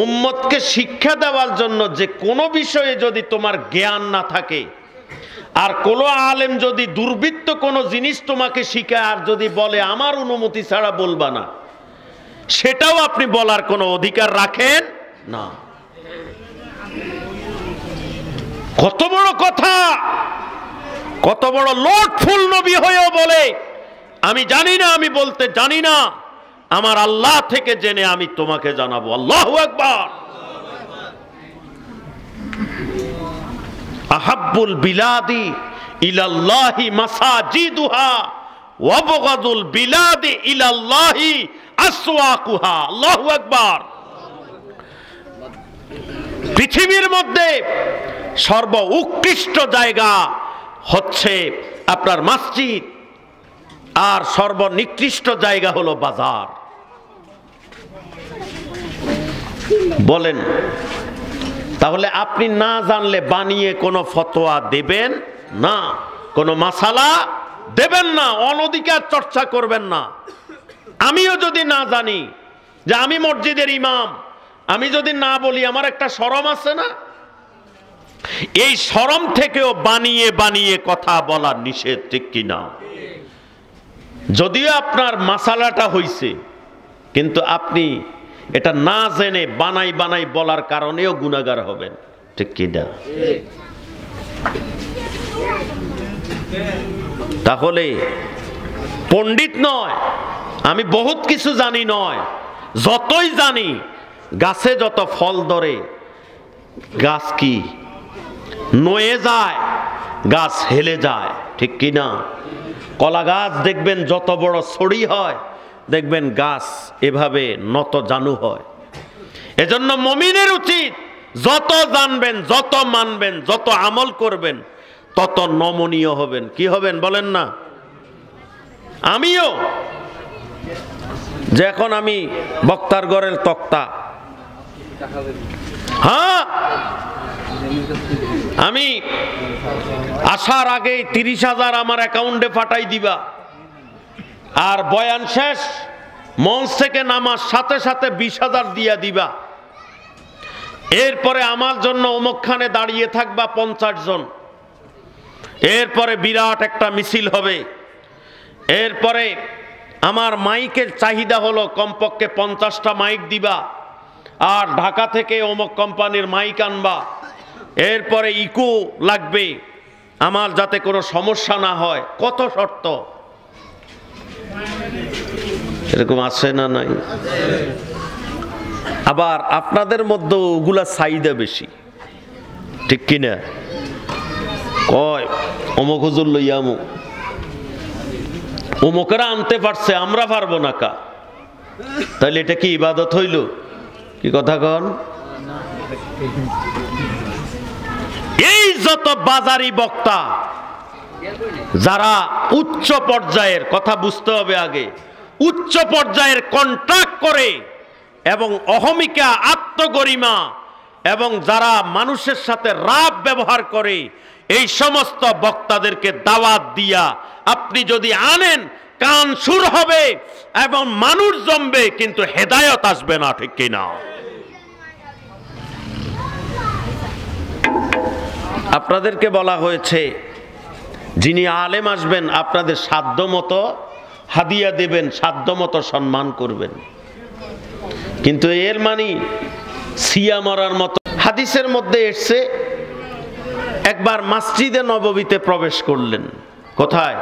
উম্মতকে শিক্ষা দেওয়ার জন্য যে কোনো বিষয়ে যদি তোমার জ্ঞান না থাকে, আর কোনো আলেম যদি দুর্বৃত্ত কোনো জিনিস তোমাকে শিখায় আর যদি বলে আমার অনুমতি ছাড়া বলবা না, সেটাও আপনি বলার কোনো অধিকার রাখেন না। কত বড় কথা, কত বড় লোটফুল নবী হয়েও বলে আমি জানি না, আমি বলতে জানি না, আমার আল্লাহ থেকে জেনে আমি তোমাকে জানাবো। আল্লাহু আকবার। আহাব্বুল বিলাদি ইলাল্লাহি মাসাজিদুহা ওয়া বুগাদুল বিলাদি ইলাল্লাহি আসওয়াকুহা। আল্লাহু আকবার। পৃথিবীর মধ্যে সর্ব উৎকৃষ্ট জায়গা হচ্ছে আপনার মসজিদ, আর সর্বনিকৃষ্ট জায়গা হলো বাজার। বলেন তাহলে আপনি না জানলে বানিয়ে কোনো ফতোয়া দেবেন না, কোনো মাসালা দেবেন না, অনধিকার চর্চা করবেন না। আমিও যদি না জানি যে আমি মসজিদের ইমাম, আমি যদি না বলি আমার একটা শরম আছে না? এই শরম থেকেও বানিয়ে বানিয়ে কথা বলা নিষেধ, ঠিক কিনা? যদিও আপনার মাসালাটা হইছে, কিন্তু আপনি এটা না জেনে বানাই বানাই বলার কারণেও গুনাহগার হবেন, ঠিক কিনা? তাহলে পণ্ডিত নয়, আমি বহুত কিছু জানি নয়, যতই জানি গাছে যত ফল ধরে, গাছ কি নয়ে যায়, গাছ হেলে যায়, ঠিক কিনা? কলা গাছ দেখবেন যত বড় ছড়ি হয়, দেখবেন গাছ এভাবে নত জানু হয়। এজন্য মুমিনের উচিত যত জানবেন, যত মানবেন, যত আমল করবেন, তত নমনীয় হবেন। কি হবেন বলেন না? আমিও যে এখন আমি বক্তার ঘরের তক্তা, হ্যাঁ, আমি আসার আগে 30,000 আমার অ্যাকাউন্টে পাঠাই দিবা, আর বয়ান শেষ মঞ্চ থেকে নামার সাথে সাথে 20,000 দিয়া দিবা। এরপরে আমার জন্য অমুকখানে দাঁড়িয়ে থাকবা 50 জন। এরপরে বিরাট একটা মিছিল হবে। এরপরে আমার মাইকের চাহিদা হলো কমপক্ষে 50টা মাইক দিবা, আর ঢাকা থেকে অমুক কোম্পানির মাইক আনবা। এরপরে ইকো লাগবে আমার, যাতে কোনো সমস্যা না হয়। কত শর্ত এরকম আছে না নাই? আবার আপনাদের মধ্যে ওগুলা চাহিদা বেশি, ঠিক কিনা? কয় অমুক হুজুর লইয়ামু, অমুকেরা আনতে পারছে, আমরা পারবো না কা? তাহলে এটা কি ইবাদত হইল? কি কথা কন? এই যত বাজারি বক্তা, যারা উচ্চ পর্যায়ের, কথা বুঝতে হবে আগে, উচ্চ পর্যায়ের কন্ট্রাক্ট করে এবং অহমিকা, আত্মগরিমা, এবং যারা মানুষের সাথে রাব ব্যবহার করে, এই সমস্ত বক্তাদেরকে দাওয়াত দিয়া আপনি যদি আনেন, কান সুর হবে এবং মানুষ জমবে, কিন্তু হেদায়েত আসবে না, ঠিক কিনা? আপনাদেরকে বলা হয়েছে যিনি আলেম আসবেন আপনাদের সাধ্য মতো হাদিয়া দেবেন, সাধ্য মতো সম্মান করবেন, কিন্তু এর মানে সিয়া মারার মতো। হাদিসের মধ্যে এসছে একবার মসজিদে নববীতে প্রবেশ করলেন। কোথায়?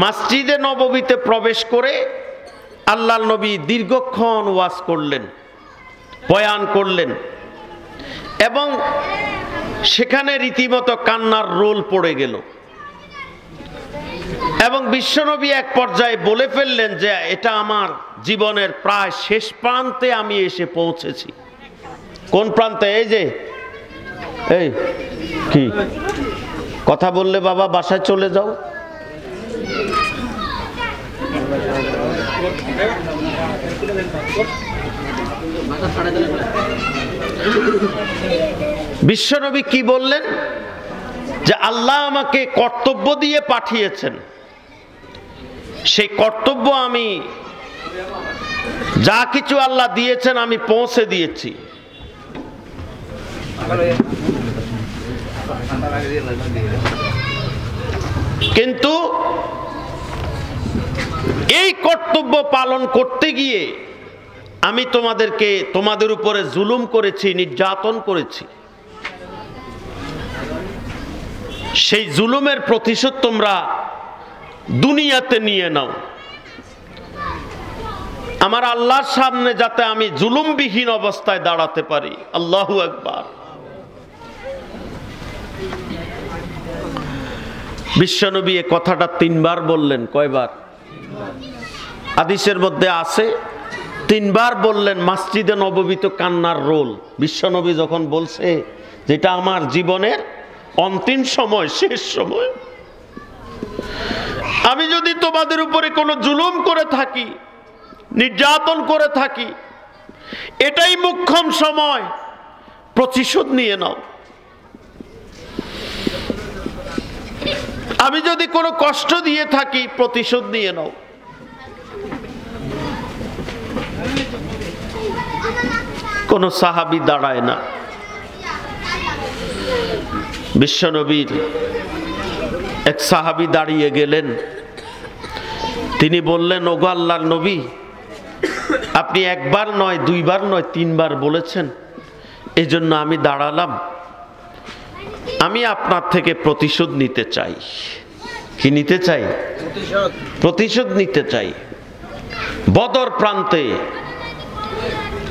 মসজিদে নববীতে প্রবেশ করে আল্লাহর নবী দীর্ঘক্ষণ ওয়াজ করলেন, বয়ান করলেন। এবং সেখানে রীতিমতো কান্নার রোল পড়ে গেল এবং বিশ্বনবী এক পর্যায়ে বলে ফেললেন যে এটা আমার জীবনের প্রায় শেষ প্রান্তে আমি এসে পৌঁছেছি। কোন প্রান্তে? এই যে এই কি কথা বললে বাবা বাসায় চলে যাও। বিশ্বনবী কি বললেন? যে আল্লাহ আমাকে কর্তব্য দিয়ে পাঠিয়েছেন, সেই কর্তব্য আমি যা কিছু আল্লাহ দিয়েছেন আমি পৌঁছে দিয়েছি। কিন্তু এই কর্তব্য পালন করতে গিয়ে আমি তোমাদের উপরে জুলুম করেছি, নির্যাতন করেছি। সেই জুলুমের প্রতিশোধ তোমরা দুনিয়াতে নিয়ে নাও, আমার আল্লাহর সামনে যাতে আমি জুলুমবিহীন অবস্থায় দাঁড়াতে পারি। আল্লাহু আকবার। বিশ্বনবী এ কথাটা 3 বার বললেন। কয়বার? হাদিসের মধ্যে আছে 3 বার বললেন। মসজিদে নববীতে কান্নার রোল। বিশ্বনবী যখন বলছে যেটা আমার জীবনের অন্তিম সময়, শেষ সময়, আমি যদি তোমাদের উপরে কোনো জুলুম করে থাকি, নির্যাতন করে থাকি, এটাই মুখ্যম সময়, প্রতিশোধ নিয়ে নাও। আমি যদি কোনো কষ্ট দিয়ে থাকি, প্রতিশোধ নিয়ে নাও। কোন সাহাবী দাঁড়ায় না। বিশ্বনবীর এক সাহাবী দাঁড়িয়ে গেলেন। তিনি বললেন, ওগো আল্লাহর নবী, আপনি 1 বার নয়, 2 বার নয়, 3 বার বলেছেন, এজন্য আমি দাঁড়ালাম। আমি আপনার থেকে প্রতিশোধ নিতে চাই। কি নিতে চাই? প্রতিশোধ নিতে চাই। বদর প্রান্তে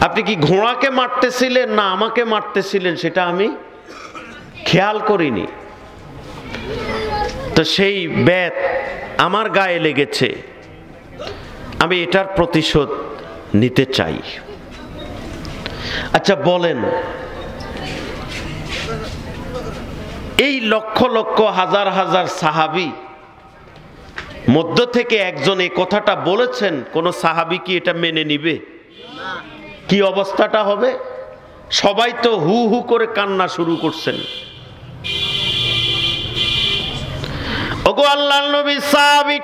আপনি কি ঘোড়াকে মারতেছিলেন না আমাকে মারতেছিলেন সেটা আমি খেয়াল করিনি, তো সেই বেত আমার গায়ে লেগেছে, আমি এটার প্রতিশোধ নিতে চাই। আচ্ছা বলেন, এই লক্ষ লক্ষ হাজার হাজার সাহাবী মধ্য থেকে একজন এই কথাটা বলেছেন, কোন সাহাবী কি এটা মেনে নিবে? কি অবস্থাটা হবে? সবাই তো হু হু করে কান্না শুরু করছেন। ওগো আল্লাহর নবী, সাহাবী,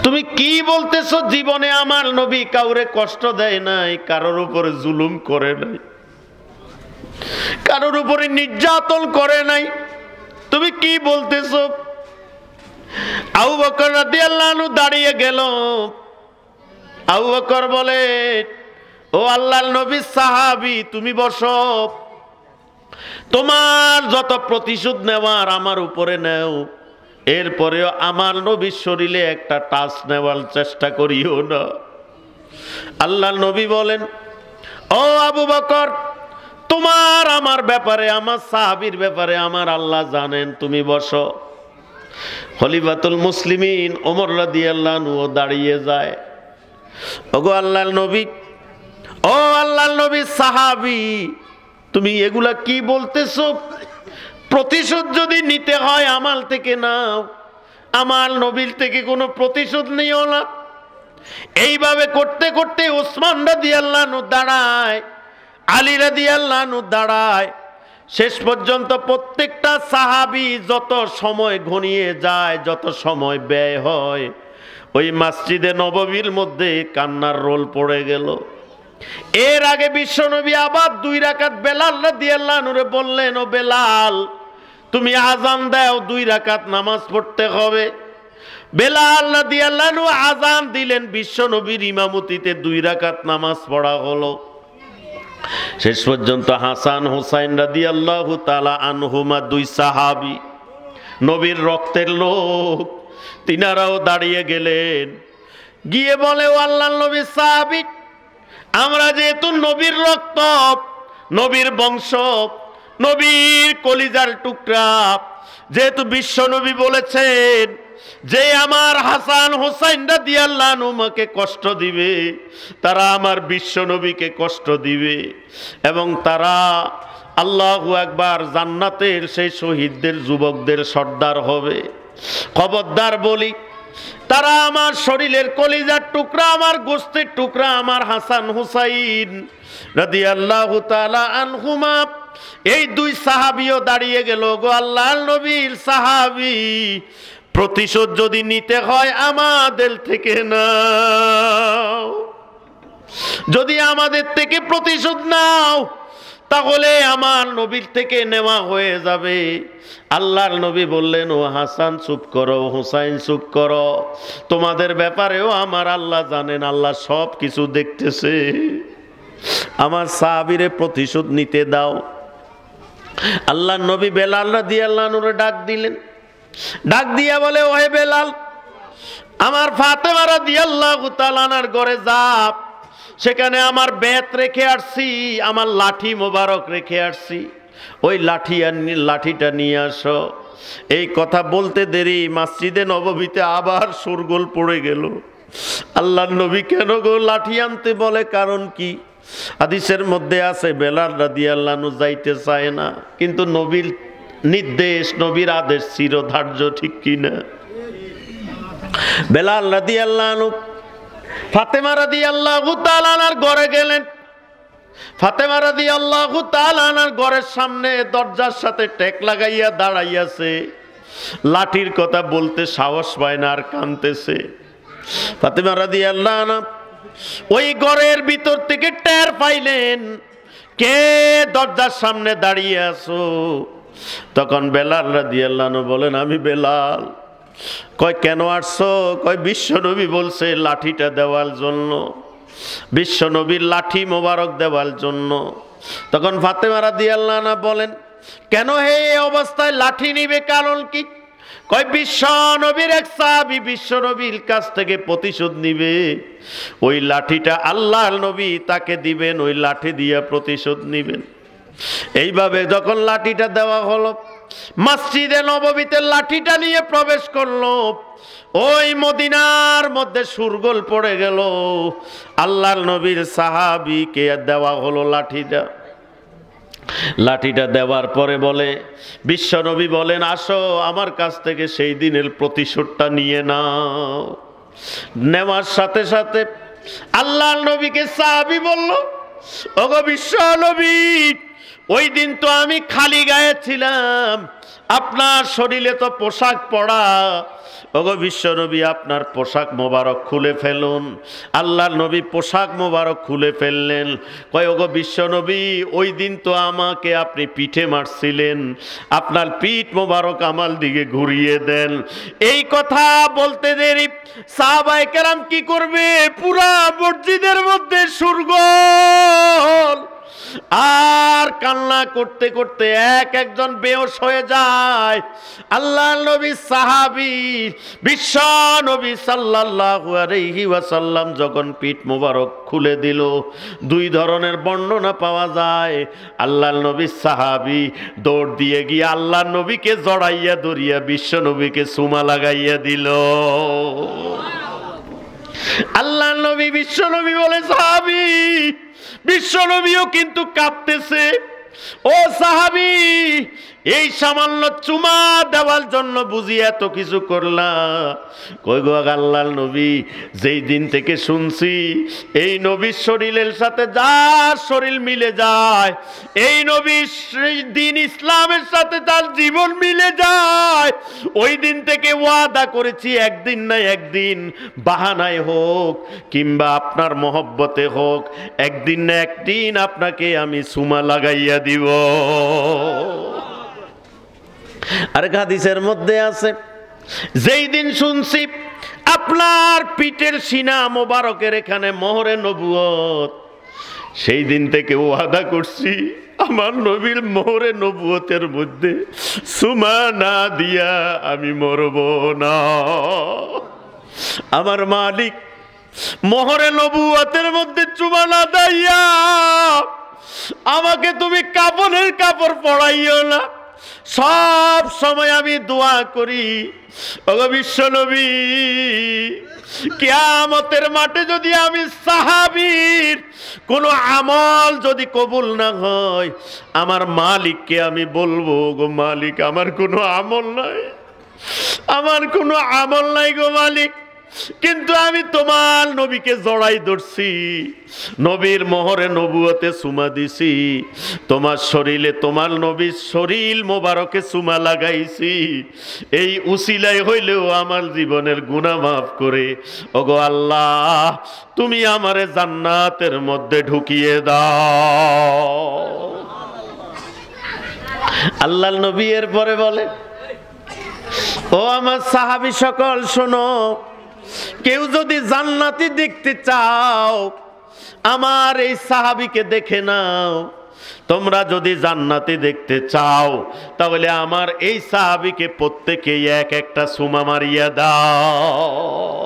তুমি কি বলতেছো? জীবনে আমার নবী কাউরে কষ্ট দেয় নাই, কারোর উপরে জুলুম করে নাই, কারোর উপরে নির্যাতন করে নাই, তুমি কি বলতেছো? আবু বকর রাদিয়াল্লাহু আনহু দাঁড়িয়ে গেল। আবু বকর বলে, ও আল্লাহর নবী, সাহাবী, তুমি বসো, তোমার যত প্রতিশোধ নেওয়ার আমার উপরে নেও, এরপরেও আমার নবীর শরীরে একটা টাচ নেওয়ার চেষ্টা করিও না। আল্লাহর নবী বলেন, ও আবু বকর, তোমার আমার ব্যাপারে, আমার সাহাবীর ব্যাপারে আমার আল্লাহ জানেন, তুমি বসো। খলিফাতুল মুসলিমিন ওমর রাদিয়াল্লাহু আনহু দাঁড়িয়ে যায়। ওগো আল্লাহর নবী, ও আল্লাহর নবী, সাহাবী, তুমি এগুলা কি বলতেছো? প্রতিশোধ যদি নিতে হয় আমার থেকে নাও, আমার নবীর থেকে কোনো প্রতিশোধ নিও না। এইভাবে করতে করতে ওসমান রাদিয়াল্লাহু আনহু দাঁড়ায়, আলী রাদিয়াল্লাহু আনহু দাঁড়ায়। শেষ পর্যন্ত প্রত্যেকটা সাহাবী যত সময় ঘনিয়ে যায়, যত সময় ব্যয় হয়, ওই মসজিদে নববীর মধ্যে কান্নার রোল পড়ে গেল। এর আগে বিশ্বনবী আবার 2 রাকাত বেলাল রাদিয়াল্লাহু আনহুরে বললেন, ও বেলাল, তুমি আযান দাও, 2 রাকাত নামাজ পড়তে হবে। বেলাল রাদিয়াল্লাহু আনহু আযান দিলেন, বিশ্বনবীর ইমামতিতে 2 রাকাত নামাজ পড়া হলো। শেষ পর্যন্ত হাসান হুসাইন রাদিয়াল্লাহু তাআলা আনহুমা 2 সাহাবী, নবীর রক্তের লোক, তিনারাও দাঁড়িয়ে গেলেন। গিয়ে বলে, ও আল্লাহর নবী, সাহাবী, আমরা যেহেতু নবীর রক্ত, নবীর বংশ, নবীর কলিজার টুকরা। যেহেতু বিশ্ব নবী বলেছেন যে আমার হাসান হোসাইন রাদিয়াল্লাহু আনহুকে কষ্ট দিবে, তারা আমার বিশ্ব নবীকে কষ্ট দিবে এবং তারা আল্লাহু আকবার জান্নাতের সেই শহীদদের যুবকদের সর্দার হবে। খবরদার বলি, তারা আমার শরীরের কলিজার টুকরা, আমার গোশতের টুকরা, আমার হাসান হুসাইন রাদিয়াল্লাহু তাআলা আনহুমা। এই দুই সাহাবীও দাঁড়িয়ে গেল, গো আল্লাহর নবীর সাহাবী, প্রতিশোধ যদি নিতে হয় আমাদের থেকে নাও, যদি আমাদের থেকে প্রতিশোধ নাও তাহলে আমার নবীর থেকে নেওয়া হয়ে যাবে। আল্লাহর নবী বললেন, ও হাসান চুপ করো, হুসাইন চুপ করো, তোমাদের ব্যাপারেও আমার আল্লাহ জানেন, আল্লাহ সব কিছু দেখতেছে, আমার সাহাবীরে প্রতিশোধ নিতে দাও। আল্লাহর নবী বেলাল রাদিয়াল্লাহু আনহুকে ডাক দিলেন, ডাক দিয়া বলে, ওহে বেলাল, আমার ফাতেমা রাদিয়াল্লাহু তাআলা আনহার ঘরে যাপ, সেখানে আমার বেত রেখে আসছি, আমার লাঠি মোবারক রেখে আসছি, ওই লাঠিটা নিয়ে আসো। এই কথা বলতে দেরি মসজিদে নববীতে আবার শোরগোল পড়ে গেল। আল্লাহর নবী কেন গো লাঠি আনতে বলে, কারণ কি? হাদিসের মধ্যে আছে বেলাল রাদিয়াল্লাহু আনহু যাইতে চায় না, কিন্তু নবীর নির্দেশ, নবীর আদেশ চিরধার্য, ঠিক কিনা? বেলাল রাদিয়াল্লাহু আনহু ফাতেমা রাদিয়াল্লাহু তাআলা আনহার ঘরে গেলেন। ফাতেমা রাদিয়াল্লাহু তাআলা আনহার ঘরের সামনে দরজার সাথে টেক লাগাইয়া দাঁড়াইয়াছে, লাঠির কথা বলতে সাহস পায় না, আর কাঁদতেছে। ফাতেমা রাদিয়াল্লাহু আনহা ওই ঘরের ভিতর থেকে টের পাইলেন কে দরজার সামনে দাঁড়িয়ে আছো। তখন বেলাল রাদিয়াল্লাহু আনহু বলেন, আমি বেলাল। কয় কেন আসছো? কয় বিশ্বনবী বলছে লাঠিটা দেওয়ার জন্য, বিশ্বনবীর লাঠি মোবারক দেওয়ার জন্য। তখন ফাতেমা রাদিয়াল্লাহু আনহা বলেন, কেন হে এই অবস্থায় লাঠি নিবে, কারণ কি? কয় বিশ্বনবীর এক সাহাবী বিশ্বনবীর কাছ থেকে প্রতিশোধ নিবে, ওই লাঠিটা আল্লাহর নবী তাকে দিবেন, ওই লাঠি দিয়া প্রতিশোধ নিবেন। এইভাবে যখন লাঠিটা দেওয়া হলো, মসজিদে নববীতে লাঠিটা নিয়ে প্রবেশ করলো, ওই মদিনার মধ্যে শোরগোল পড়ে গেল। আল্লাহর নবীর সাহাবীকে দেওয়া হলো লাঠিটা। লাঠিটা দেওয়ার পরে বলে, বিশ্ব নবী বলেন, আসো আমার কাছ থেকে সেই দিনের প্রতিশোধটা নিয়ে নাও। নেওয়ার সাথে সাথে আল্লাহর নবীকে সাহাবী বলল, ওগো বিশ্ব নবী, ওই দিন তো আমি খালি গায়ে ছিলাম, আপনার শরীরে তো পোশাক পরা, ওগো বিশ্ব নবী আপনার পোশাক মোবারক খুলে ফেলুন। আল্লাহর নবী পোশাক মোবারক খুলে ফেললেন। কয় ওগো বিশ্ব নবী, ওই দিন তো আমাকে আপনি পিঠে মারছিলেন, আপনার পিঠ মোবারক আমার দিকে ঘুরিয়ে দেন। এই কথা বলতে দেরি সাহাবায়ে কেরাম কি করবে, পুরা মসজিদের মধ্যে শোরগোল, আর কান্না করতে করতে একজন বেহুশ হয়ে যায়। আল্লাহর নবী সাহাবী বিশ্ব নবী সাল্লাল্লাহু আলাইহি ওয়াসাল্লাম যখন পিঠ মোবারক খুলে দিল, দুই ধরনের বর্ণনা পাওয়া যায়। আল্লাহর নবী সাহাবী দৌড় দিয়ে গিয়ে আল্লাহর নবীকে জড়াইয়া ধরিয়া বিশ্ব নবীকে চুমা লাগাইয়া দিল। আল্লাহর নবী বিশ্ব নবী বলে, সাহাবী, বিশ্ব নবীও কিন্তু কাঁপতেছে। ও সাহাবী, এই সামান্য চুমা দেওয়ার জন্য বুঝি এত কিছু করলা? কই গো আল্লাহর নবী, যেই দিন থেকে শুনছি এই নবীর শরীরের সাথে যার শরীর মিলে যায়, এই নবীর দিন ইসলামের সাথে তার জীবন মিলে যায়, ওই দিন থেকে ওয়াদা করেছি একদিন না একদিন, বাহানায় হোক কিংবা আপনার মহব্বতে হোক, একদিন না একদিন আপনাকে আমি চুমা লাগাইয়া দিব। আর হাদিসের মধ্যে আছে, যেই দিন শুনছি আপনার পিঠের সিনা মোবারকের এখানে মোহরে নবুয়ত, সেই দিন থেকে ওয়াদা করছি আমার নবীর মোহরে নবুয়তের মধ্যে চুমা না দিয়া আমি মরব না। আমার মালিক মোহরে নবুয়তের মধ্যে চুমা না দিয়া আমাকে তুমি কাফনের কাপড় পরাইও না। সব সময় আমি দোয়া করি, ওগো বিশ্বনবী, কিয়ামতের মাঠে যদি আমি সাহাবীর কোনো আমল যদি কবুল না হয়, আমার মালিককে আমি বলবো, গো মালিক, আমার কোনো আমল নাই, আমার কোনো আমল নাই গো মালিক। কিন্তু আমি তোমার নবীকে জড়াই ধরছি, নবীর মোহরে নবুয়তে চুমা দিছি, তোমার শরীরে তোমার নবীর শরীর মোবারকে চুমা লাগাইছি, এই উসিলাই হইলেও আমার জীবনের গুনাহ মাফ করে ওগো আল্লাহ তুমি আমারে জান্নাতের মধ্যে ঢুকিয়ে দাও। আল্লাহর নবী এর পরে বলে, ও আমার সাহাবী সকল শোনো, কেউ যদি জান্নাতি দেখতে চাও আমার এই সাহাবীকে দেখে নাও, তোমরা যদি জান্নাতি দেখতে চাও তাহলে আমার এই সাহাবীকে প্রত্যেকেই এক একটা চুমা মারিয়া দাও।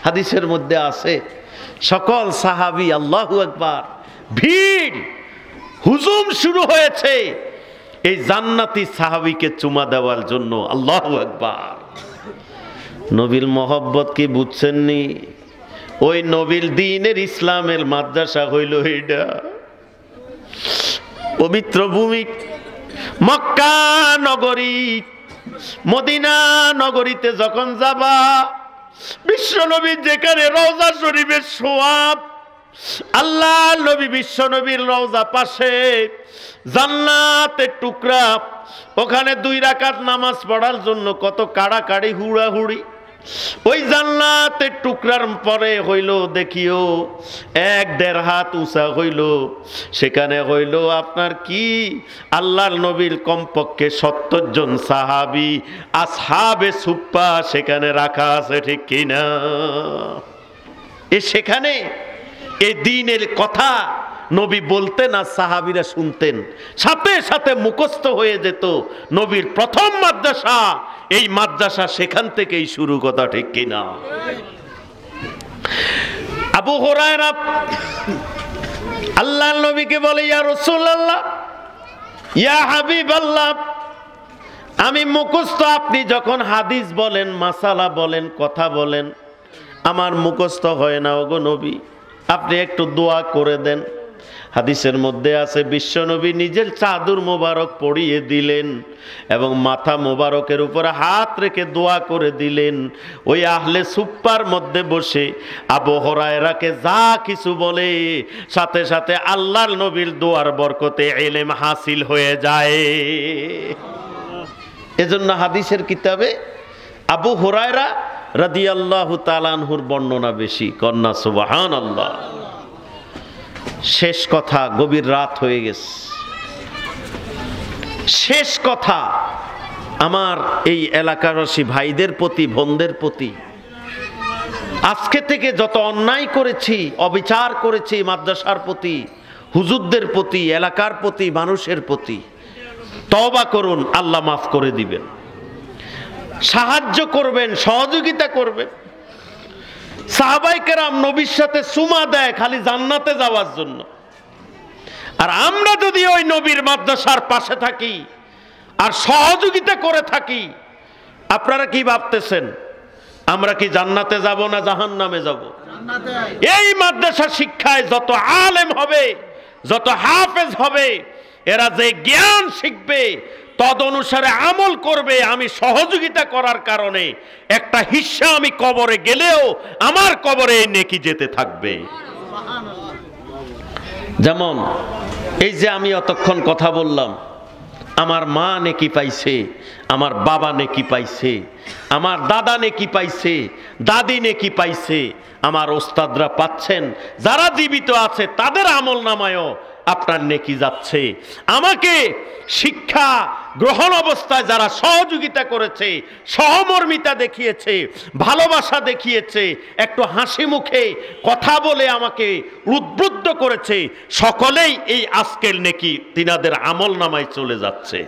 হাদিসের মধ্যে আছে সকল সাহাবী আল্লাহু আকবার, ভিড় হুজুম শুরু হয়েছে এই জান্নাতি সাহাবীকে চুমা দেওয়ার জন্য। আল্লাহু আকবার। নবীর মহব্বত কি বুঝছেননি? ওই নবীর দ্বীনের ইসলামের মাদ্রাসা হইল এইটা। পবিত্র ভূমি মক্কা নগরী, মদিনা নগরীতে যখন যাবা, বিশ্বনবীর যেখানে রওজা শরীফের সোয়াব, আল্লাহ নবী বিশ্বনবীর রওজা পাশে জান্নাতের টুকরা, ওখানে 2 রাকাত নামাজ পড়ার জন্য কত কাড়াকাড়ি হুড়াহুড়ি। ওই জান্নাতের টুকরার পরে হইল দেখিও 1-1.5 হাত উঁচা হইল, সেখানে হইল আপনার কি আল্লাহর নবীর কমপক্ষে 70 জন সাহাবী আসহাবে সুফফা সেখানে রাখা আছে, ঠিক কিনা? সেখানে এই দ্বীনের কথা নবী বলতেন আর সাহাবীরা শুনতেন, সাথে সাথে মুখস্থ হয়ে যেত। নবীর প্রথম মাদ্রাসা এই মাদ্রাসা, সেখান থেকেই শুরু, কথা ঠিক কিনা? আবু হুরায়রা আল্লাহর নবীকে বলে, ইয়া রাসূলুল্লাহ, ইয়া হাবিবাল্লাহ, আমি মুখস্থ, আপনি যখন হাদিস বলেন, মাসালা বলেন, কথা বলেন, আমার মুখস্থ হয় না, ওগো নবী আপনি একটু দোয়া করে দেন। হাদিসের মধ্যে আছে বিশ্বনবী নিজের চাদর মোবারক পরিয়ে দিলেন এবং মাথা মোবারকের উপরে হাত রেখে দোয়া করে দিলেন। ওই আহলে সুফফার মধ্যে বসে আবু হুরায়রাকে যা কিছু বলে, সাথে সাথে আল্লাহর নবীর দোয়ার বরকতে ইলম হাসিল হয়ে যায়। এজন্য হাদিসের কিতাবে আবু হুরায়রা রাদিয়াল্লাহু তাআলা আনহুর বর্ণনা বেশি। কন্যা সুবহানাল্লাহ। শেষ কথা, গভীর রাত হয়ে গেছে, শেষ কথা আমার এই এলাকাবাসী ভাইদের প্রতি, বোনদের প্রতি, আজকে থেকে যত অন্যায় করেছি, অবিচার করেছি মাদ্রাসার প্রতি, হুজুরদের প্রতি, এলাকার প্রতি, মানুষের প্রতি, তওবা করুন, আল্লাহ মাফ করে দিবেন। সাহায্য করবেন, সহযোগিতা করবেন। সাহাবায়ে কেরাম নবীর সাথে চুমা দেয় খালি জান্নাতে যাওয়ার জন্য, আর আমরা যদি ওই নবীর মাদ্রাসার পাশে থাকি আর সহযোগিতা করে থাকি, আপনারা কি ভাবতেছেন আমরা কি জান্নাতে যাব না জাহান্নামে যাব? এই মাদ্রাসা শিক্ষায় যত আলেম হবে, যত হাফেজ হবে, এরা যে জ্ঞান শিখবে তদ অনুসারে আমল করবে। আমি সহযোগিতা করার কারণে একটা হিস্সা আমি কবরে গেলেও আমার কবরে এই নেকি যেতে থাকবে। যেমন এই যে আমি অতক্ষণ কথা বললাম, আমার মা নেকি পাইছে, আমার বাবা নেকি পাইছে, আমার দাদা নেকি পাইছে, দাদি নেকি পাইছে, আমার ওস্তাদরা পাচ্ছেন, যারা জীবিত আছে তাদের আমল নামায়ও আপনার নেকি যাচ্ছে। আমাকে শিক্ষা গ্রহণ অবস্থায় যারা সহযোগিতা করেছে, সহমর্মিতা দেখিয়েছে, ভালোবাসা দেখিয়েছে, একটু হাসি মুখে কথা বলে আমাকে উদ্বুদ্ধ করেছে, সকলেই এই আজকের নেকি তিনাদের আমল নামায় চলে যাচ্ছে।